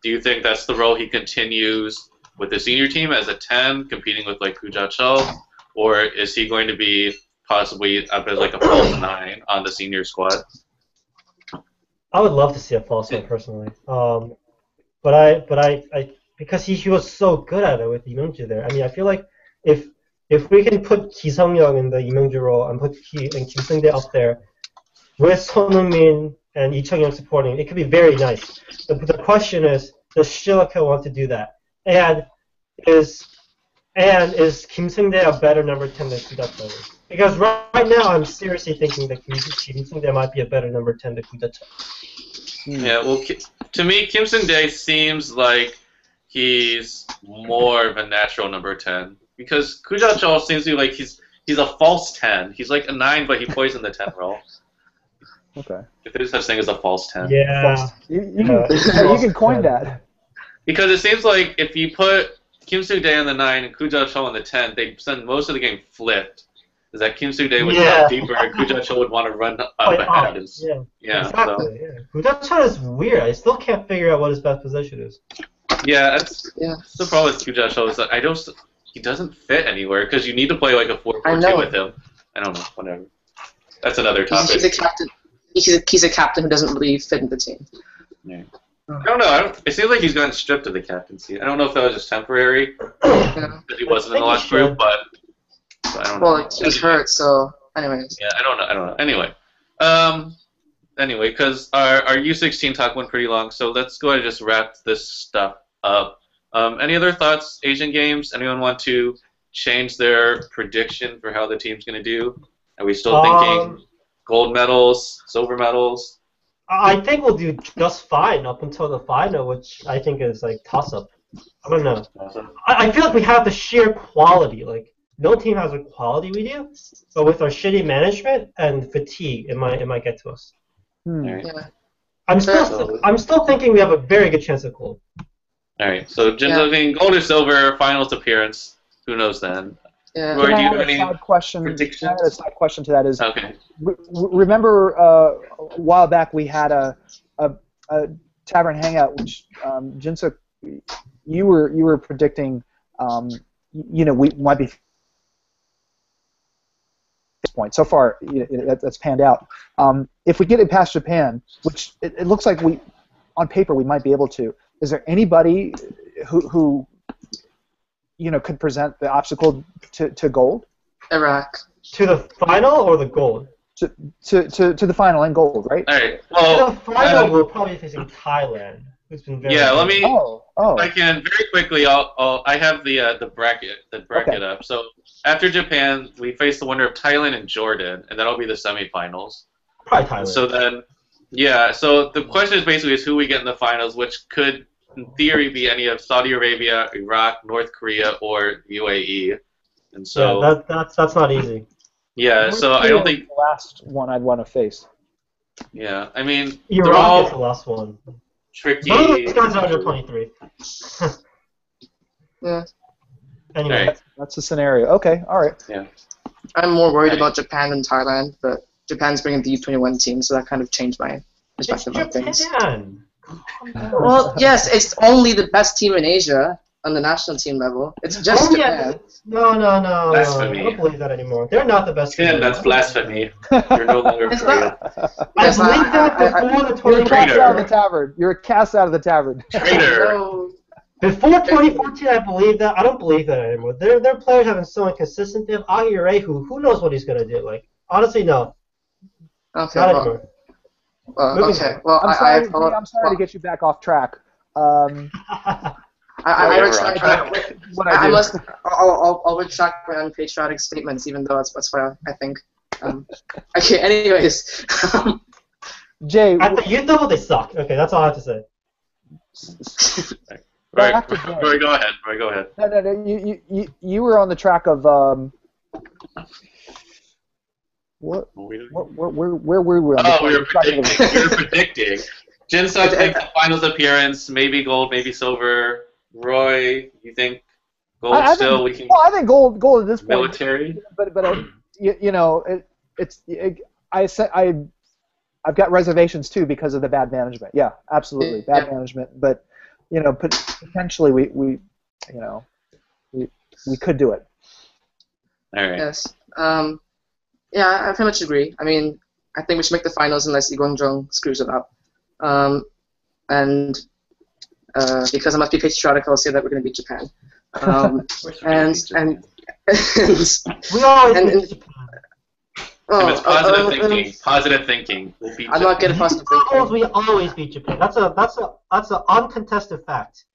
[SPEAKER 2] Do you think that's the role he continues with the senior team as a 10, competing with like Koo Ja-chul, or is he going to be possibly up as like a false 9 on the senior squad?
[SPEAKER 3] I would love to see a false 9 personally. But I because he was so good at it with Lee Myung-ju there. I mean, I feel like if we can put Ki Sung-young in the Lee Myung-ju role and put Kim Seung-dae up there with Son Heung-min and Lee Chung-young supporting, it could be very nice. The question is, does Shilaka want to do that? And is Kim Seung-dae a better number 10 than Koo Ja-chul is? Because right now I'm seriously thinking that Kim Seung-dae might be a better number 10 than Koo Ja-chul.
[SPEAKER 2] Yeah, well, to me, Kim Seung-dae seems like he's more of a natural number 10 because Koo Ja-chul seems to be like he's a false 10. He's like a 9, but he plays in the 10 role.
[SPEAKER 1] Okay.
[SPEAKER 2] If there's such thing as a false 10.
[SPEAKER 3] Yeah.
[SPEAKER 1] You can coin that.
[SPEAKER 2] Because it seems like if you put Kim Seung-dae on the 9 and Koo Ja-chul on the 10, they spend most of the game flipped. Is that Kim Seung-dae would drop deeper and Koo Ja-chul would want to run up ahead.
[SPEAKER 3] Yeah,
[SPEAKER 2] So.
[SPEAKER 3] exactly. Yeah. Koo Ja-chul is weird. I still can't figure out what his best position is.
[SPEAKER 2] Yeah, that's the problem with Koo Ja-chul is that he doesn't fit anywhere because you need to play like a 4-4-2 with him. I don't know, whatever. That's another topic.
[SPEAKER 4] He's a captain. He's a captain who doesn't really fit in the team.
[SPEAKER 2] Yeah. I don't know. It seems like he's gotten stripped of the captaincy. I don't know if that was just temporary because he wasn't in the last group, but I don't know.
[SPEAKER 4] Well, he was hurt, so anyways.
[SPEAKER 2] Yeah, I don't know. Anyway, because our U16 talk went pretty long, so let's go ahead and just wrap this stuff up. Any other thoughts, Asian Games? Anyone want to changed their prediction for how the team's going to do? Are we still thinking gold medals, silver medals?
[SPEAKER 3] I think we'll do just fine up until the final, which I think is like toss-up. I don't know. I feel like we have the sheer quality. Like no team has the quality we do, but with our shitty management and fatigue, it might get to us.
[SPEAKER 2] Right.
[SPEAKER 4] Yeah.
[SPEAKER 3] I'm still thinking we have a very good chance of gold.
[SPEAKER 2] All right. So Jin's thinking gold or silver, finals appearance. Who knows then?
[SPEAKER 4] Yeah.
[SPEAKER 2] Roy, do you have
[SPEAKER 1] a
[SPEAKER 2] any
[SPEAKER 1] side question?
[SPEAKER 2] predictions?
[SPEAKER 1] A side question to that is,
[SPEAKER 2] Okay.
[SPEAKER 1] remember a while back we had a Tavern Hangout, which Jinsook, you were predicting, we might be this point. So far, that's panned out. If we get it past Japan, which it looks like on paper we might be able to, is there anybody who could present the obstacle to gold?
[SPEAKER 4] Iraq.
[SPEAKER 3] To the final or the gold?
[SPEAKER 1] To the final and gold, right?
[SPEAKER 2] All right. Well,
[SPEAKER 3] to the final, we're probably facing Thailand, who's been very.
[SPEAKER 2] Yeah.
[SPEAKER 3] good.
[SPEAKER 2] Let me.
[SPEAKER 1] Oh.
[SPEAKER 2] If I can very quickly. I have the bracket up. So after Japan, we face the winner of Thailand and Jordan, and that'll be the semifinals.
[SPEAKER 3] Probably Thailand.
[SPEAKER 2] So then, yeah. So the question is basically who we get in the finals, which could, in theory, be any of Saudi Arabia, Iraq, North Korea, or UAE. And so
[SPEAKER 3] that's not easy.
[SPEAKER 2] Yeah. So I don't think
[SPEAKER 1] the last one I'd want to face.
[SPEAKER 2] Yeah. I mean,
[SPEAKER 3] Iraq
[SPEAKER 2] they're all
[SPEAKER 3] is the last one.
[SPEAKER 2] tricky.
[SPEAKER 3] None of those guys are under 23.
[SPEAKER 4] Yeah.
[SPEAKER 3] Anyway.
[SPEAKER 2] Right.
[SPEAKER 1] That's the scenario. Okay. All right.
[SPEAKER 2] Yeah.
[SPEAKER 4] I'm more worried
[SPEAKER 2] Right.
[SPEAKER 4] about Japan than Thailand, but Japan's bringing the U21 team, so that kind of changed my
[SPEAKER 3] It's
[SPEAKER 4] perspective on things.
[SPEAKER 3] Japan.
[SPEAKER 4] Well, yes, it's only the best team in Asia on the national team level. It's just Japan.
[SPEAKER 3] No.
[SPEAKER 2] Blasphemy.
[SPEAKER 3] I don't believe that anymore. They're not the best team.
[SPEAKER 2] Tim, that's blasphemy. You're no longer
[SPEAKER 4] It's
[SPEAKER 2] Korea.
[SPEAKER 4] not.
[SPEAKER 3] I
[SPEAKER 4] Yes,
[SPEAKER 3] believed that before the
[SPEAKER 1] You're
[SPEAKER 3] tournament.
[SPEAKER 1] cast
[SPEAKER 2] Traitor.
[SPEAKER 1] out of the tavern. You're cast out of the tavern.
[SPEAKER 2] Traitor.
[SPEAKER 4] No.
[SPEAKER 3] Before 2014, I believed that. I don't believe that anymore. Their players have been so inconsistent. They have Aguirre, who knows what he's gonna do. Like, honestly, no,
[SPEAKER 4] Okay.
[SPEAKER 3] not
[SPEAKER 4] Well,
[SPEAKER 3] anymore.
[SPEAKER 4] well, okay. Well,
[SPEAKER 1] I'm sorry to get you back off track.
[SPEAKER 4] I
[SPEAKER 2] we're on
[SPEAKER 4] retract.
[SPEAKER 2] track.
[SPEAKER 1] What I do.
[SPEAKER 4] I'll retract my unpatriotic statements, even though that's what I think. Okay. Anyways.
[SPEAKER 1] Jay,
[SPEAKER 3] At the youth level, they suck. Okay, that's all I have to say.
[SPEAKER 2] Right.
[SPEAKER 1] Back to Jay.
[SPEAKER 2] Roy, go ahead. Roy, go ahead.
[SPEAKER 1] No. You were on the track of what? Where were we?
[SPEAKER 2] Oh, we were predicting. Jinsook thinks the finals appearance, maybe gold, maybe silver. Roy, you think gold
[SPEAKER 1] I
[SPEAKER 2] still?
[SPEAKER 1] think,
[SPEAKER 2] We can.
[SPEAKER 1] well, I think gold at this point.
[SPEAKER 2] Military.
[SPEAKER 1] But I've got reservations too because of the bad management. Yeah, absolutely, bad management. But potentially we could do it.
[SPEAKER 2] All right.
[SPEAKER 4] Yes. Yeah, I pretty much agree. I mean, I think we should make the finals unless Lee Seung-Woo screws it up. And because I must be patriotic, I'll say that we're going to beat Japan. And
[SPEAKER 3] We always beat Japan.
[SPEAKER 2] It's positive thinking. Positive thinking. We'll beat
[SPEAKER 4] I'm not getting positive thinking.
[SPEAKER 3] We always beat Japan. That's an uncontested fact.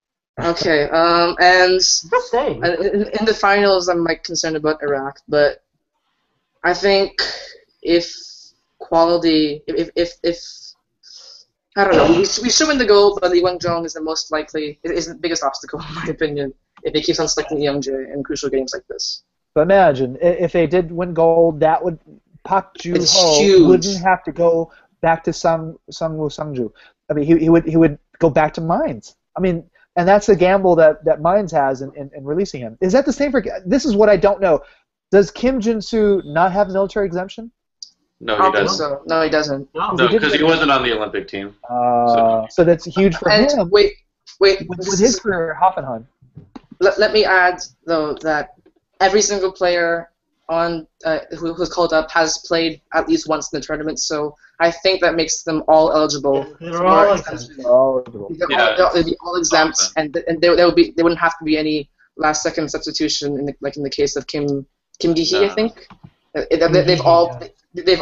[SPEAKER 4] Okay. And
[SPEAKER 3] Just saying.
[SPEAKER 4] in the finals, I'm concerned about Iraq, but I think if I don't know, we should win the gold, but Lee Seung-Woo is the most likely, is the biggest obstacle in my opinion, if he keeps on selecting Youngjae in crucial games like this.
[SPEAKER 1] But imagine if they did win gold, that would Park
[SPEAKER 4] It's
[SPEAKER 1] Joo-Ho
[SPEAKER 4] huge.
[SPEAKER 1] wouldn't have to go back to Seung-Woo. I mean, he would go back to Mainz. I mean, and that's the gamble that Mainz has in releasing him. Is that the same for? This is what I don't know. Does Kim Jin-soo not have military exemption?
[SPEAKER 2] No,
[SPEAKER 4] I
[SPEAKER 2] he
[SPEAKER 4] don't think
[SPEAKER 2] doesn't.
[SPEAKER 4] so. No, he doesn't.
[SPEAKER 2] No, because he wasn't on the Olympic team.
[SPEAKER 1] So that's huge for
[SPEAKER 4] And
[SPEAKER 1] him.
[SPEAKER 4] wait.
[SPEAKER 1] With his career, Hoffenheim.
[SPEAKER 4] Let me add though that every single player on who's called up has played at least once in the tournament, so I think that makes them all eligible.
[SPEAKER 3] They're all
[SPEAKER 4] exemption.
[SPEAKER 1] Oh,
[SPEAKER 4] They'll be all exempt, and there wouldn't have to be any last-second substitution in the case of Kim Gi-hee, I think. They've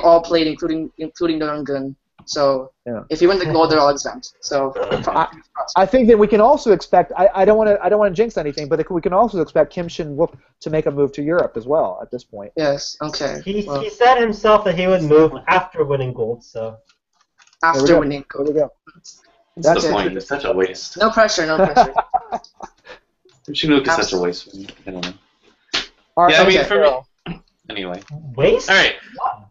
[SPEAKER 4] all played, including Young-gun. So
[SPEAKER 1] Yeah.
[SPEAKER 4] if you win the gold, they're all exempt. So
[SPEAKER 1] I think that we can also expect. I don't want to jinx anything, but we can also expect Kim Shin-wook to make a move to Europe as well at this point.
[SPEAKER 4] yes, okay.
[SPEAKER 3] He
[SPEAKER 4] Well,
[SPEAKER 3] said himself that he would move after winning gold, so.
[SPEAKER 4] after winning
[SPEAKER 1] There we
[SPEAKER 4] gold.
[SPEAKER 1] go.
[SPEAKER 2] That's the
[SPEAKER 4] Okay.
[SPEAKER 2] point. It's such a waste.
[SPEAKER 4] No pressure, no pressure.
[SPEAKER 2] Chinook is such a waste for me. I don't know.
[SPEAKER 1] All right,
[SPEAKER 2] Yeah, I mean,
[SPEAKER 1] okay.
[SPEAKER 2] for me. Anyway.
[SPEAKER 3] Waste?
[SPEAKER 2] All right.
[SPEAKER 3] Wow.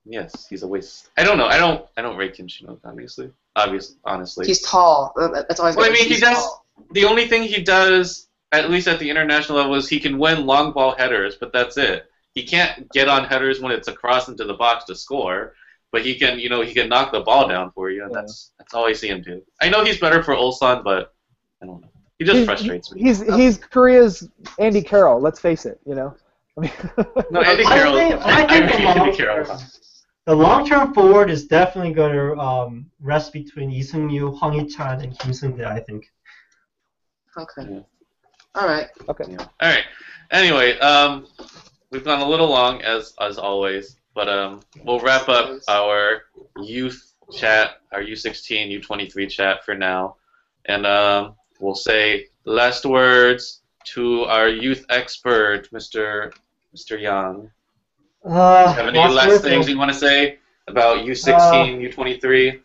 [SPEAKER 2] Yes, he's a waste. I don't know. I don't rate Kim Shin-wook, honestly.
[SPEAKER 4] He's tall. That's always.
[SPEAKER 2] Well, I mean, he
[SPEAKER 4] he's
[SPEAKER 2] does.
[SPEAKER 4] tall.
[SPEAKER 2] The only thing he does, at least at the international level, is he can win long ball headers, but that's it. He can't get on headers when it's across into the box to score, but he can, he can knock the ball down for you, and that's all I see him do. I know he's better for Ulsan, but I don't know. He just frustrates me.
[SPEAKER 1] He's Korea's Andy Carroll. Let's face it. I mean,
[SPEAKER 2] No, Andy Carroll.
[SPEAKER 3] I think
[SPEAKER 2] rate Andy Carroll.
[SPEAKER 3] the long-term forward is definitely going to rest between Lee Seung-Woo, Hwang Hee-chan, and Kim Seung-dae, I think.
[SPEAKER 4] Okay.
[SPEAKER 2] Yeah.
[SPEAKER 4] All right.
[SPEAKER 1] okay.
[SPEAKER 2] Yeah. All right. Anyway, we've gone a little long as always, but we'll wrap up our youth chat, our U16, U23 chat for now, and we'll say last words to our youth expert, Mr. Yang. Have any last things you want to say about U16, U23?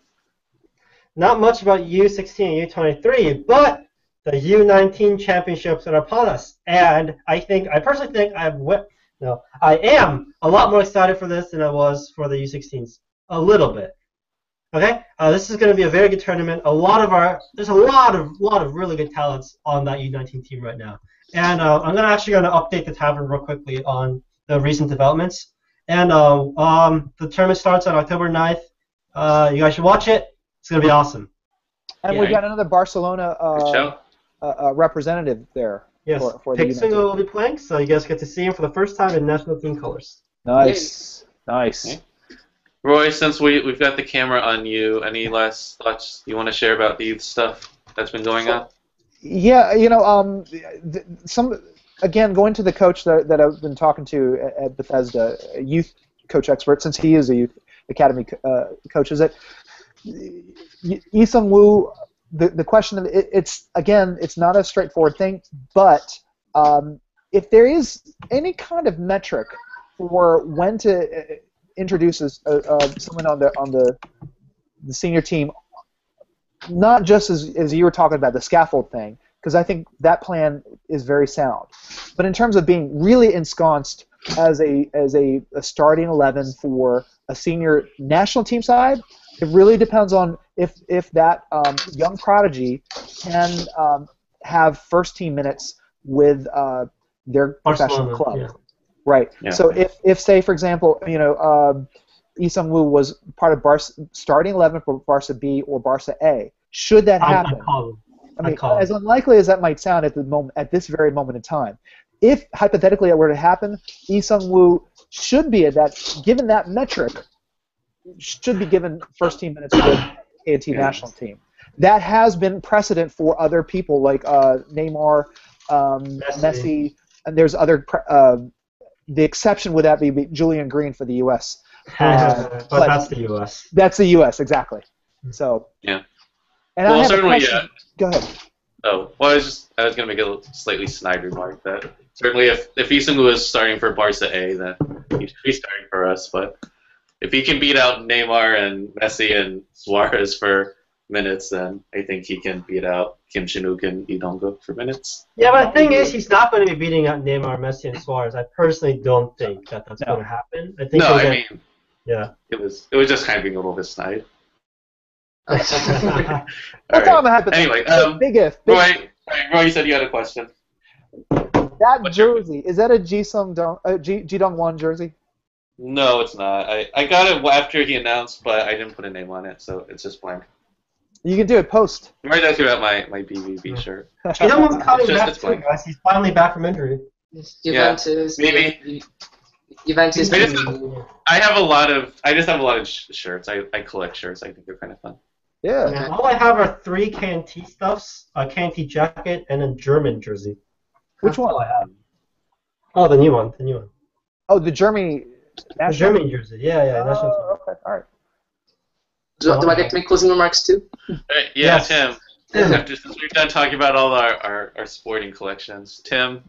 [SPEAKER 3] Not much about U16 and U23, but the U19 championships are upon us, and I personally think I am a lot more excited for this than I was for the U16s. A little bit. Okay, this is going to be a very good tournament. There's a lot of really good talents on that U19 team right now, and I'm actually going to update the tavern real quickly on the recent developments. And the tournament starts on October 9th. You guys should watch it. It's going to be awesome.
[SPEAKER 1] And we've got another Barcelona representative there.
[SPEAKER 3] Yes,
[SPEAKER 1] for the
[SPEAKER 3] Pixel
[SPEAKER 1] U19.
[SPEAKER 3] will be playing, so you guys get to see him for the first time in national team colors.
[SPEAKER 1] Nice. Nice.
[SPEAKER 2] Okay. Roy, since we've got the camera on you, any last thoughts you want to share about the youth stuff that's been going on?
[SPEAKER 1] Yeah, again, going to the coach that I've been talking to at Bethesda, a youth coach expert, since he is a youth academy coach, is that Lee Seung-Woo, the question of it's not a straightforward thing, but if there is any kind of metric for when to introduce someone on the senior team, not just as you were talking about the scaffold thing, because I think that plan is very sound, but in terms of being really ensconced as a starting 11 for a senior national team side, it really depends on if that young prodigy can have first team minutes with their professional club.
[SPEAKER 3] Yeah.
[SPEAKER 1] Right.
[SPEAKER 2] Yeah.
[SPEAKER 1] So if say for example, Lee Seung-Woo was part of starting 11 for Barca B or Barca A, should that happen? I mean, as unlikely as that might sound at this very moment in time, if hypothetically it were to happen, Lee Seung-Woo should be given that metric, should be given first team minutes with A&T national team. That has been precedent for other people like Neymar, Messi, and there's other. The exception would that be Julian Green for the U.S.
[SPEAKER 3] But that's the U.S.
[SPEAKER 1] That's the U.S. exactly. So
[SPEAKER 2] yeah.
[SPEAKER 1] And
[SPEAKER 2] well,
[SPEAKER 1] I have
[SPEAKER 2] certainly,
[SPEAKER 1] a question. Go ahead.
[SPEAKER 2] Oh, well, I was going to make a slightly snide remark that certainly if Lee Seung-Woo is starting for Barca A, then he should be starting for us. But if he can beat out Neymar and Messi and Suarez for minutes, then I think he can beat out Kim Shin-wook and Lee Dong-gook for minutes.
[SPEAKER 3] Yeah, but the thing is, he's not going to be beating out Neymar, Messi, and Suarez. I personally don't think that's going to happen. I think yeah.
[SPEAKER 2] It was just kind of being a little bit snide.
[SPEAKER 1] That's all I'm happy.
[SPEAKER 2] Anyway,
[SPEAKER 1] big if.
[SPEAKER 2] Roy, you said you had a question.
[SPEAKER 1] That jersey, is that a Ji-Dong-won jersey?
[SPEAKER 2] No, it's not. I got it after he announced, but I didn't put a name on it, so it's just blank.
[SPEAKER 1] You can do it post.
[SPEAKER 2] I'm right after about my BVB shirt.
[SPEAKER 3] Ji-Dong-won's coming back too, guys. He's finally back from injury.
[SPEAKER 4] Juventus.
[SPEAKER 2] Yeah, maybe.
[SPEAKER 4] Juventus.
[SPEAKER 2] I just have a lot of shirts. I collect shirts. I think they're kind of fun.
[SPEAKER 1] Yeah.
[SPEAKER 3] All I have are 3 KNT stuffs, a KNT jacket, and a German jersey.
[SPEAKER 1] Which one?
[SPEAKER 3] I have. Oh, the new one.
[SPEAKER 1] Oh, the Germany.
[SPEAKER 3] The German jersey. Yeah. National team.
[SPEAKER 1] Okay, all right.
[SPEAKER 4] Do I get to make closing remarks too?
[SPEAKER 2] Right, yeah,
[SPEAKER 3] Yes.
[SPEAKER 2] Tim. Since we've done talking about all our sporting collections, Tim,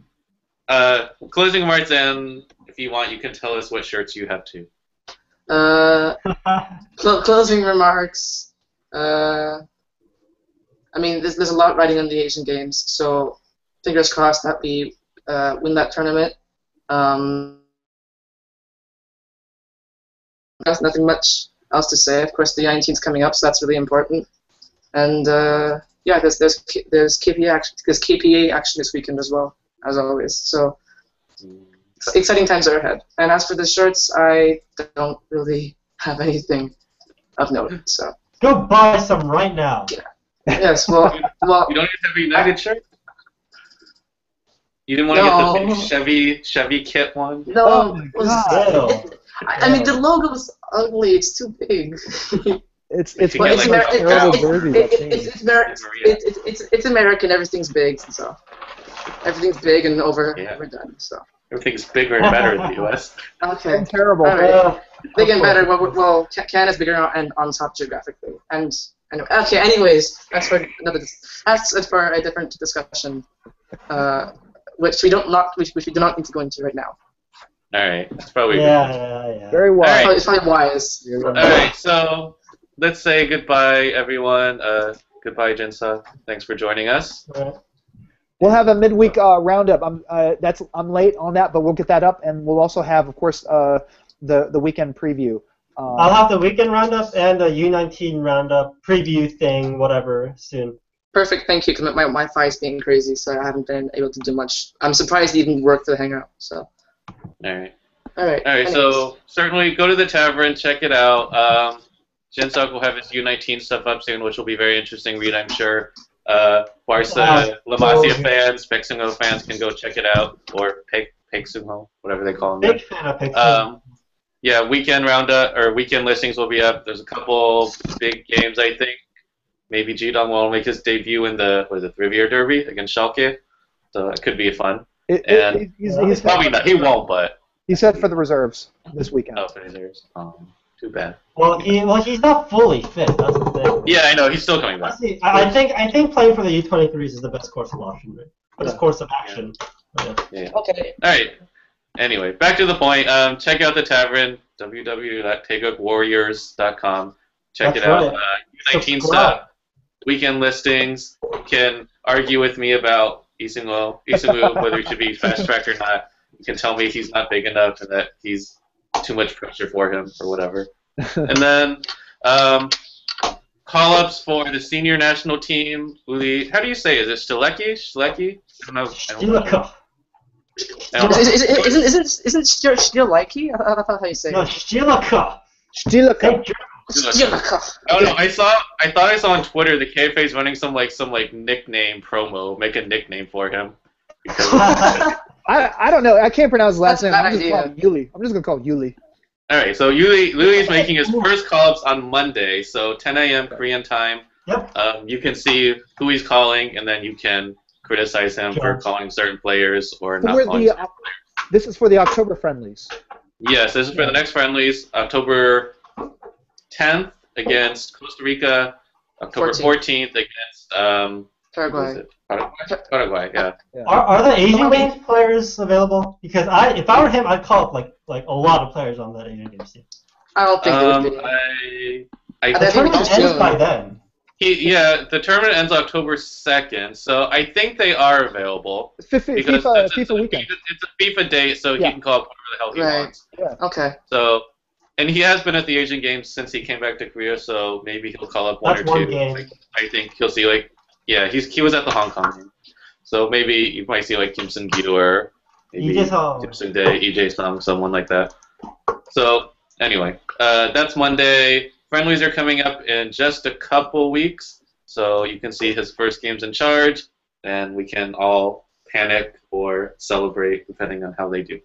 [SPEAKER 2] closing remarks, and if you want, you can tell us what shirts you have too.
[SPEAKER 4] Closing remarks. I mean, there's a lot riding on the Asian Games, so fingers crossed that we win that tournament. There's nothing much else to say. Of course, the U19 is coming up, so that's really important. And yeah, there's KPA action this weekend as well, as always. So exciting times are ahead. And as for the shirts, I don't really have anything of note. So
[SPEAKER 3] Go buy some right now.
[SPEAKER 4] yes, well,
[SPEAKER 2] You don't even have a United shirt? You didn't want to get the big Chevy kit one?
[SPEAKER 4] no.
[SPEAKER 1] Oh my God.
[SPEAKER 4] I mean, the logo is ugly. It's too big.
[SPEAKER 1] It's
[SPEAKER 2] Well,
[SPEAKER 1] one of
[SPEAKER 2] it's
[SPEAKER 1] the most terrible jerseys I've seen.
[SPEAKER 4] It's American. Everything's big, so everything's big and overdone. So
[SPEAKER 2] Everything's bigger and better in the U.S.
[SPEAKER 4] okay,
[SPEAKER 1] It's terrible.
[SPEAKER 4] all right. Big and better. Well, Canada's bigger and on top geographically. And okay. Anyways, that's for a different discussion, which we do not need to go into right now.
[SPEAKER 2] All right, that's probably
[SPEAKER 3] Yeah.
[SPEAKER 1] Very well.
[SPEAKER 2] All right.
[SPEAKER 4] It's probably wise.
[SPEAKER 2] All right, so let's say goodbye, everyone. Goodbye, Jinsa. Thanks for joining us.
[SPEAKER 1] We'll have a midweek roundup. I'm late on that, but we'll get that up, and we'll also have, of course, the weekend preview.
[SPEAKER 3] I'll have the weekend roundup and the U19 roundup preview thing, whatever, soon.
[SPEAKER 4] Perfect. Thank you. Because my Wi-Fi is being crazy, so I haven't been able to do much. I'm surprised it even worked for the Hangout. So.
[SPEAKER 2] All right.
[SPEAKER 4] All right.
[SPEAKER 2] All right. So certainly go to the tavern, check it out. Jinsuk will have his U19 stuff up soon, which will be very interesting read, I'm sure. Barca, La Masia fans, Pek Sung-Ho fans can go check it out, or Pek Sung-Ho, whatever they call him.
[SPEAKER 3] Big fan of Pixel.
[SPEAKER 2] Yeah, weekend roundup or weekend listings will be up. There's a couple big games, I think. Maybe Jidong will make his debut in the Rivier Derby against Schalke, so it could be fun.
[SPEAKER 1] He's
[SPEAKER 2] Probably not. He won't, but
[SPEAKER 1] He's set for the reserves this weekend.
[SPEAKER 2] oh, for the reserves. Too bad.
[SPEAKER 3] Well, he's not fully fit. That's the thing.
[SPEAKER 2] Yeah, I know. He's still coming back.
[SPEAKER 3] See, I think playing for the U23s is the best course of action, right? Best course of action.
[SPEAKER 2] Yeah.
[SPEAKER 4] Okay.
[SPEAKER 2] All right. Anyway, back to the point. Check out the tavern, www.taegukwarriors.com. Check
[SPEAKER 3] That's
[SPEAKER 2] it out.
[SPEAKER 3] right.
[SPEAKER 2] U19 stuff, weekend listings. You can argue with me about Lee Seung-Woo, whether he should be fast tracked or not. You can tell me he's not big enough and that he's too much pressure for him or whatever. And then call-ups for the senior national team. Uli, how do you say it? Is it Stilecki? Stilecki? I don't know.
[SPEAKER 3] Stilaka.
[SPEAKER 4] Isn't Stilecki? I thought how you say
[SPEAKER 3] No,
[SPEAKER 4] it.
[SPEAKER 3] Stilaka.
[SPEAKER 1] Stilaka.
[SPEAKER 4] Stilaka.
[SPEAKER 2] Oh no! I thought I saw on Twitter the KFA's running some nickname promo. Make a nickname for him.
[SPEAKER 1] I don't know. I can't pronounce his last
[SPEAKER 4] That's
[SPEAKER 1] name.
[SPEAKER 4] a
[SPEAKER 1] I'm
[SPEAKER 4] bad
[SPEAKER 1] just
[SPEAKER 4] idea.
[SPEAKER 1] calling him Yuli. I'm just gonna call him Yuli.
[SPEAKER 2] All right, so Lui's making his first call-ups on Monday, so 10 a.m. Korean time.
[SPEAKER 3] Yep.
[SPEAKER 2] You can see who he's calling, and then you can criticize him for calling certain players or not calling certain players.
[SPEAKER 1] This is for the October friendlies.
[SPEAKER 2] Yes, this is for the next friendlies, October 10th against Costa Rica, October 14th against
[SPEAKER 4] Paraguay.
[SPEAKER 2] Paraguay, yeah.
[SPEAKER 3] Are the Asian Games players available? Because if I were him, I'd call up like a lot of players on that Asian Games team.
[SPEAKER 4] I don't think they would be.
[SPEAKER 3] The tournament ends by then.
[SPEAKER 2] The tournament ends October 2nd, so I think they are available.
[SPEAKER 1] FIFA weekend.
[SPEAKER 2] It's a FIFA date, so he can call up whatever the hell he wants.
[SPEAKER 1] Yeah.
[SPEAKER 4] Okay.
[SPEAKER 2] So, and he has been at the Asian Games since he came back to Korea, so maybe he'll call up one
[SPEAKER 3] That's
[SPEAKER 2] or
[SPEAKER 3] one
[SPEAKER 2] two.
[SPEAKER 3] game.
[SPEAKER 2] I think he'll see he was at the Hong Kong game, so maybe you might see Kim Seung-Gyu or maybe Kim Seung-dae, EJ Sung, someone like that. So anyway, that's Monday. Friendlies are coming up in just a couple weeks, so you can see his first games in charge, and we can all panic or celebrate depending on how they do.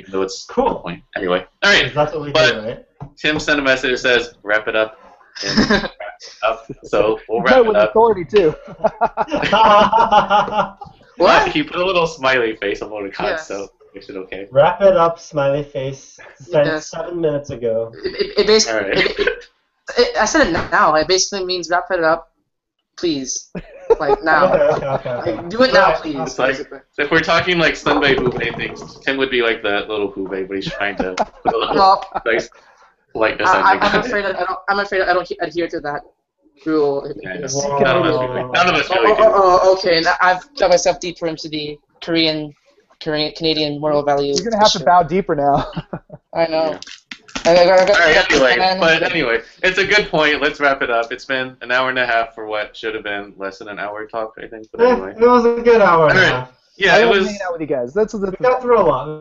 [SPEAKER 2] Even though it's
[SPEAKER 3] cool.
[SPEAKER 2] The point. Anyway, all right.
[SPEAKER 3] That's what we do, right?
[SPEAKER 2] Tim sent a message that says, "Wrap it up." And wrap it up. So we'll wrap it
[SPEAKER 1] with
[SPEAKER 2] up.
[SPEAKER 1] authority too.
[SPEAKER 2] What? He put a little smiley face emoticon,
[SPEAKER 4] Yes.
[SPEAKER 2] so makes it okay.
[SPEAKER 3] Wrap it up, smiley face. Sent
[SPEAKER 4] Yes.
[SPEAKER 3] 7 minutes ago.
[SPEAKER 4] It basically.
[SPEAKER 2] All right.
[SPEAKER 4] I said it now. It basically means wrap it up, please. Like now.
[SPEAKER 3] Okay.
[SPEAKER 4] Like, do it now,
[SPEAKER 3] Right.
[SPEAKER 4] please.
[SPEAKER 2] It's like, if we're talking like Sunbei Hubei things, Tim would be like the little Hubei, but he's trying to put a little
[SPEAKER 4] Well,
[SPEAKER 2] nice lightness on
[SPEAKER 4] I'm afraid that I don't adhere to that rule.
[SPEAKER 2] Yeah,
[SPEAKER 4] Yes.
[SPEAKER 3] Whoa.
[SPEAKER 2] None of us really do.
[SPEAKER 4] Okay. Now I've dug myself deeper into the Canadian moral values.
[SPEAKER 1] You're gonna have to bow deeper now.
[SPEAKER 4] I know.
[SPEAKER 2] Yeah. Anyway, it's a good point. Let's wrap it up. It's been an hour and a half for what should have been less than an hour talk, I think. But anyway.
[SPEAKER 3] It was a good hour and a half.
[SPEAKER 2] Yeah,
[SPEAKER 1] I
[SPEAKER 2] it
[SPEAKER 1] love
[SPEAKER 2] was.
[SPEAKER 1] hanging out with you guys. That's
[SPEAKER 3] We got through a lot.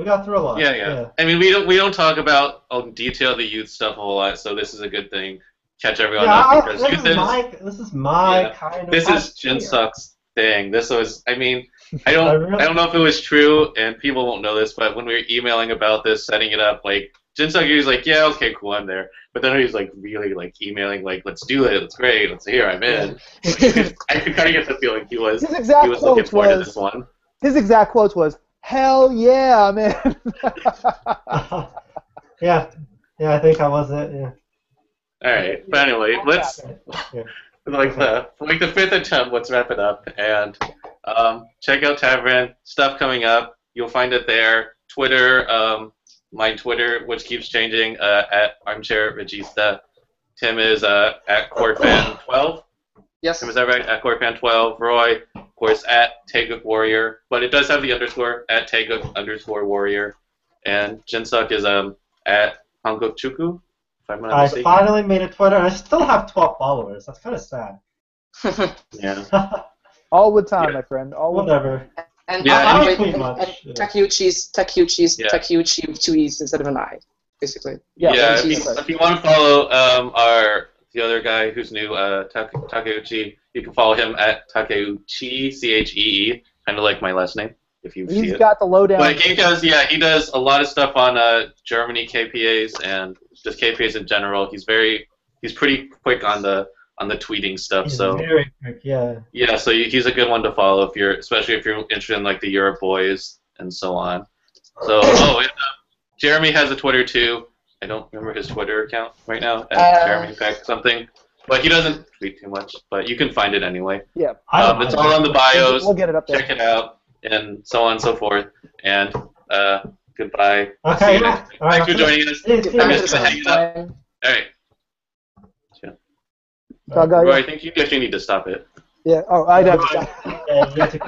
[SPEAKER 2] Yeah. I mean, we don't talk about detail the youth stuff a whole lot, so this is a good thing. Catch everyone up because
[SPEAKER 3] this is my kind of.
[SPEAKER 2] This is Jinsuk's thing. This was. I mean, I don't know if it was true, and people won't know this, but when we were emailing about this, setting it up, like Jinsuk, he was like, "Yeah, okay, cool, I'm there." But then he was like really like emailing, like, "Let's do it. It's great. Let's hear. I'm in." I could kind of get the feeling he was looking forward to this one.
[SPEAKER 1] His exact quote was, "Hell yeah, I'm in."
[SPEAKER 3] Yeah, I think I was it. Yeah.
[SPEAKER 2] All right, but anyway, let's like the fifth attempt. Let's wrap it up and check out Tavern stuff coming up. You'll find it there. Twitter, my Twitter, which keeps changing, at Armchair Regista. Tim is at CoreFan12.
[SPEAKER 4] Yes.
[SPEAKER 2] Tim, is that right? At CoreFan12. Roy, of course, at Taeguk Warrior, but it does have the underscore at Taeguk_Warrior. And Jinsuk is at Hanguk Chuku. If I'm not mistaken.
[SPEAKER 3] I finally made a Twitter, and I still have 12 followers. That's kind of sad.
[SPEAKER 2] Yeah.
[SPEAKER 1] All with time, my friend. All with
[SPEAKER 3] Whatever.
[SPEAKER 4] And Takuchi's with two E's instead of an I, basically.
[SPEAKER 1] Yeah.
[SPEAKER 2] If you want to follow the other guy who's new, Takeuchi, you can follow him at Takeuchi, Chee, kind of like my last name, if you see it.
[SPEAKER 1] He's got the lowdown.
[SPEAKER 2] But he does a lot of stuff on Germany KPAs and just KPAs in general. He's pretty quick on the tweeting stuff.
[SPEAKER 3] He's
[SPEAKER 2] so
[SPEAKER 3] very quick, yeah.
[SPEAKER 2] Yeah, so he's a good one to follow especially if you're interested in like the Europe boys and so on. So Jeremy has a Twitter too. I don't remember his Twitter account right now. At Jeremy Peck something, but he doesn't tweet too much. But you can find it anyway.
[SPEAKER 1] Yeah.
[SPEAKER 2] It's all on the bios.
[SPEAKER 1] We'll get it up there.
[SPEAKER 2] Check it out and so on and so forth. And goodbye.
[SPEAKER 3] Okay.
[SPEAKER 2] See you next week. Thanks for joining us. Thanks for hanging up. All right. Roy, I think you actually need to stop it.
[SPEAKER 1] Yeah. Oh, I'd have to.
[SPEAKER 3] Yeah, you have to